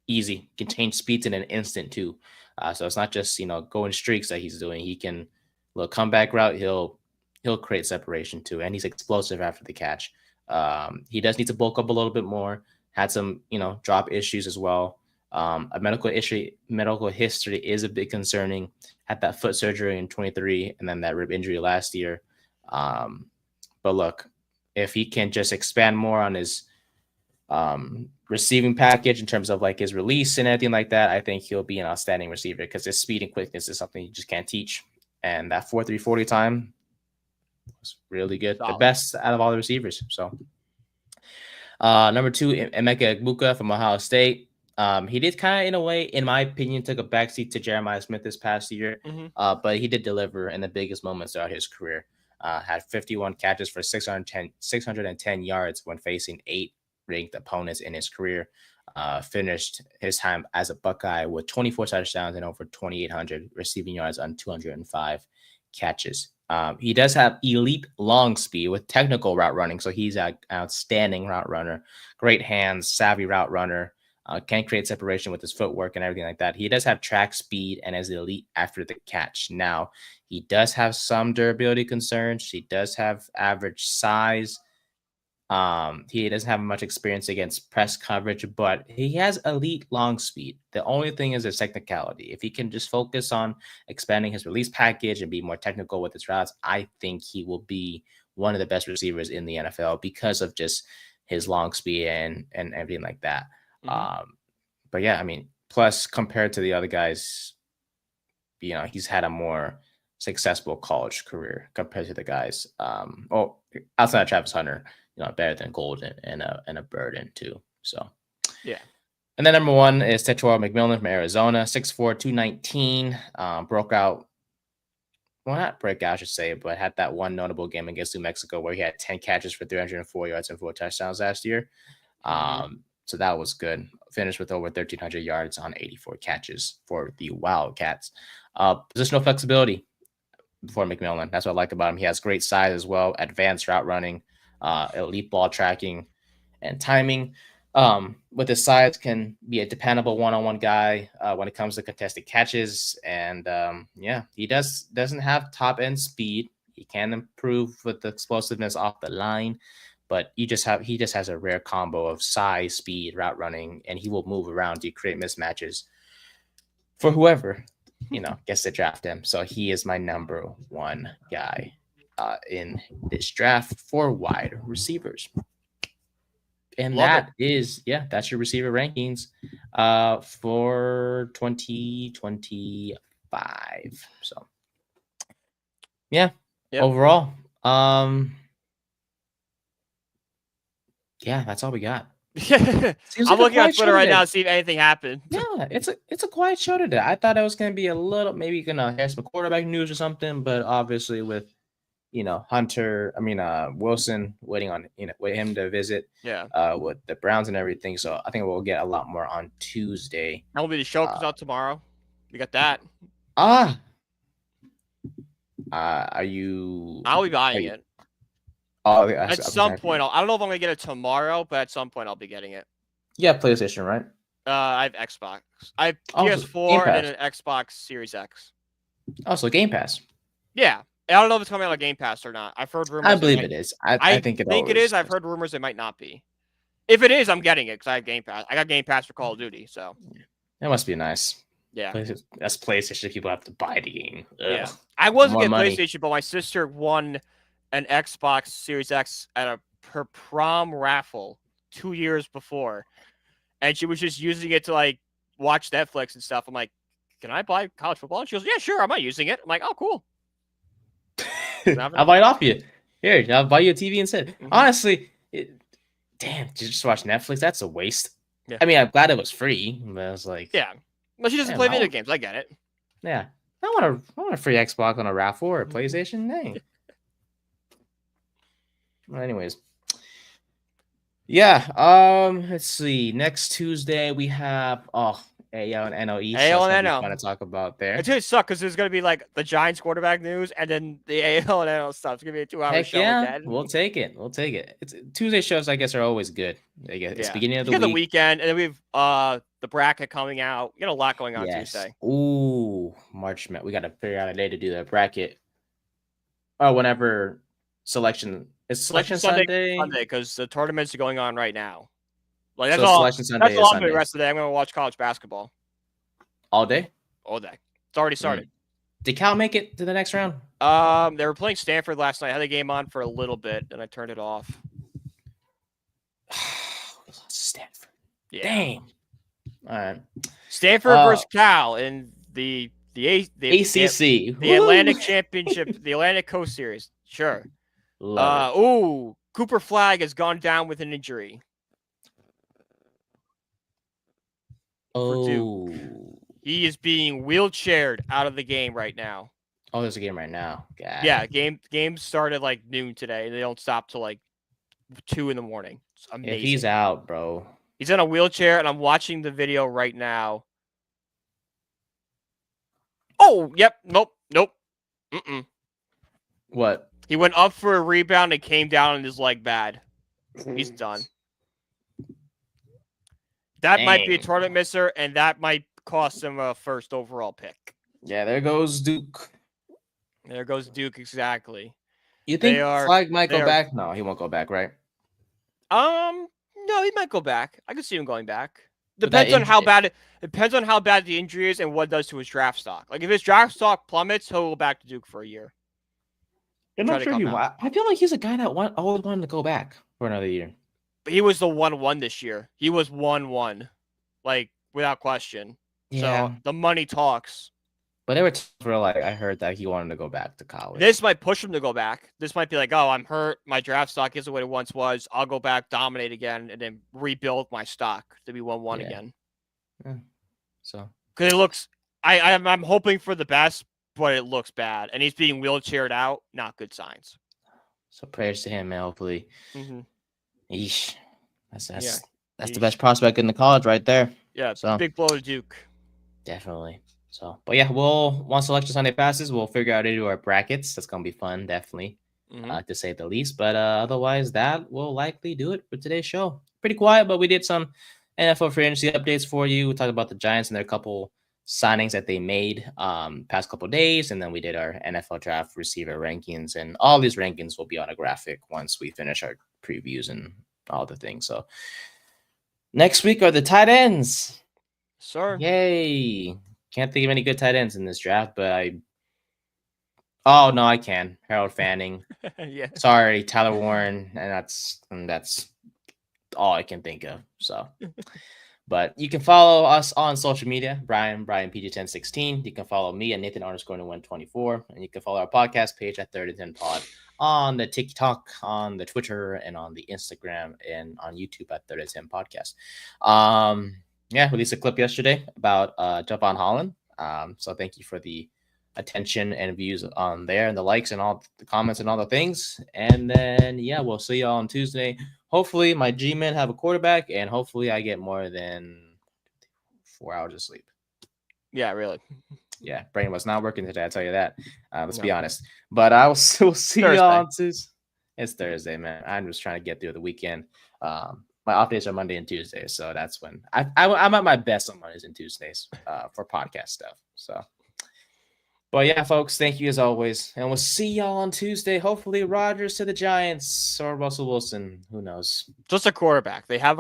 easy, can change speeds in an instant too. So it's not just going streaks that he's doing. He can little comeback route. He'll create separation too, and he's explosive after the catch. He does need to bulk up a little bit more. Had some drop issues as well. A medical history is a bit concerning. Had that foot surgery in 23 and then that rib injury last year. But look, if he can just expand more on his receiving package in terms of like his release and everything like that, I think he'll be an outstanding receiver because his speed and quickness is something you just can't teach. And that 4.3 40 time was really good. Solid. The best out of all the receivers. So number 2, Emeka Egbuka from Ohio State. He did kind of, in a way, in my opinion, took a backseat to Jeremiah Smith this past year, but he did deliver in the biggest moments throughout his career. Had 51 catches for 610 yards when facing 8 ranked opponents in his career. Finished his time as a Buckeye with 24 touchdowns and over 2,800 receiving yards on 205 catches. He does have elite long speed with technical route running, so he's an outstanding route runner. Great hands, savvy route runner. Can create separation with his footwork and everything like that. He does have track speed and is elite after the catch. Now, he does have some durability concerns. He does have average size. He doesn't have much experience against press coverage, but he has elite long speed. The only thing is his technicality. If he can just focus on expanding his release package and be more technical with his routes, I think he will be one of the best receivers in the NFL because of just his long speed and everything like that. But yeah, I mean, plus compared to the other guys, he's had a more successful college career compared to the guys. Outside of Travis Hunter, better than Golden and a Burden too. So yeah. And then number 1 is Tetsuo McMillan from Arizona, 6'4", 219. Broke out. Well, not break out, I should say, but had that one notable game against New Mexico where he had 10 catches for 304 yards and 4 touchdowns last year. So that was good. Finished with over 1,300 yards on 84 catches for the Wildcats. Positional flexibility for McMillan. That's what I like about him. He has great size as well, advanced route running, elite ball tracking, and timing. With his size, can be a dependable one-on-one guy when it comes to contested catches. And he doesn't have top-end speed. He can improve with the explosiveness off the line. But he just has a rare combo of size, speed, route running, and he will move around to create mismatches for whoever, gets to draft him. So he is my number 1 guy in this draft for wide receivers. And that's your receiver rankings for 2025. So overall, that's all we got. I'm looking on Twitter right now to see if anything happened. Yeah, it's a quiet show today. I thought it was gonna be a little, maybe gonna have some quarterback news or something, but obviously with Wilson waiting on wait him to visit with the Browns and everything. So I think we'll get a lot more on Tuesday. That will be the show comes out tomorrow. We got that. Are you? I'll be buying it. Oh, at some point, I don't know if I'm gonna get it tomorrow, but at some point I'll be getting it. You have PlayStation, right? I have Xbox. I have PS4 and an Xbox Series X. Oh, so Game Pass. Yeah, I don't know if it's coming out on Game Pass or not. I've heard rumors. I believe it is. I think it is. I've heard rumors it might not be. If it is, I'm getting it because I have Game Pass. I got Game Pass for Call of Duty, so that must be nice. Yeah. That's PlayStation. People have to buy the game. Ugh. Yeah. I wasn't More getting money. PlayStation, but my sister won an Xbox Series X at her prom raffle 2 years before. And she was just using it to like watch Netflix and stuff. I'm like, can I buy college football? And she goes, yeah, sure. I'm not using it. I'm like, oh, cool. I'll buy it off you. Here, I'll buy you a TV instead. Mm-hmm. Honestly, damn, you just watch Netflix? That's a waste. Yeah. I mean, I'm glad it was free, but I was like, yeah. Well, she doesn't play video games. I get it. Yeah, I want a free Xbox on a raffle or a PlayStation. Dang. Well, anyways, yeah. Let's see. Next Tuesday we have AL and NL East. AL and NL. NL. Fun to talk about there. It's gonna suck because there's gonna be like the Giants quarterback news and then the AL and NL stuff. It's gonna be a 2-hour show. Yeah, again. we'll take it. It's Tuesday shows. I guess are always good. I guess it's beginning of the weekend, and then we have the bracket coming out. We got a lot going on Tuesday. Ooh, March Madness. We got to figure out a day to do the bracket. Oh, whenever selection. It's Selection Sunday because the tournaments are going on right now. Like that's so all. Selection Sunday that's all I'm doing the rest of the day. I'm going to watch college basketball all day. All day. It's already started. Did Cal make it to the next round? They were playing Stanford last night. I had the game on for a little bit, and I turned it off. We lost Stanford. Yeah. Dang. All right. Stanford versus Cal in the ACC, the Atlantic Championship, the Atlantic Coast Series. Sure. Cooper Flagg has gone down with an injury. Oh. He is being wheelchaired out of the game right now. Oh, there's a game right now. God. Yeah, game started like noon today. They don't stop till like 2 in the morning. It's amazing. If he's out, bro. He's in a wheelchair, and I'm watching the video right now. Oh, yep. Nope. Mm-mm. What? He went up for a rebound and came down on his leg bad. He's done. That might be a tournament misser, and that might cost him a first overall pick. Yeah, there goes Duke. There goes Duke, exactly. You think Flagg might go back? No, he won't go back, right? No, he might go back. I could see him going back. Depends on how bad the injury is and what it does to his draft stock. Like if his draft stock plummets, he'll go back to Duke for a year. I'm not sure I feel like he's a guy that always wanted to go back for another year. But he was the 1-1 this year. He was 1-1, like without question. Yeah. So the money talks. But they were like, I heard that he wanted to go back to college. This might push him to go back. This might be like, oh, I'm hurt. My draft stock isn't what it once was. I'll go back, dominate again, and then rebuild my stock to be 1-1 again. Yeah. So because it looks, I'm hoping for the best, but it looks bad, and he's being wheelchaired out. Not good signs. So prayers to him, man. Hopefully. Mm-hmm. Eesh. That's the best prospect in the college right there. Yeah. So big blow to Duke. Definitely. So, but yeah, once Selection Sunday passes, we'll figure out how to do our brackets. That's gonna be fun, definitely, to say the least. But otherwise, that will likely do it for today's show. Pretty quiet, but we did some NFL free agency updates for you. We talked about the Giants and their couple signings that they made past couple days, and then we did our NFL draft receiver rankings, and all these rankings will be on a graphic once we finish our previews and all the things. So next week are the tight ends. Sir. Yay. Can't think of any good tight ends in this draft, but I can. Harold Fanning. Yeah. Sorry, Tyler Warren, and that's all I can think of. So, but you can follow us on social media, Brian PG1016. You can follow me at Nathan_124, and you can follow our podcast page at 3010 Pod on the TikTok, on the Twitter, and on the Instagram, and on YouTube at 3010 Podcast. Released a clip yesterday about Javon Holland. So thank you for the attention and views on there and the likes and all the comments and all the things. And then, we'll see y'all on Tuesday. Hopefully my G-men have a quarterback, and hopefully I get more than 4 hours of sleep. Yeah, really. Yeah, brain was not working today, I'll tell you that. Let's be honest. But I will see y'all on Tuesday. It's Thursday, man. I'm just trying to get through the weekend. My off days are Monday and Tuesday, so that's when I'm at my best on Mondays and Tuesdays for podcast stuff. So, but yeah, folks, thank you as always, and we'll see y'all on Tuesday. Hopefully, Rodgers to the Giants or Russell Wilson. Who knows? Just a quarterback. They have a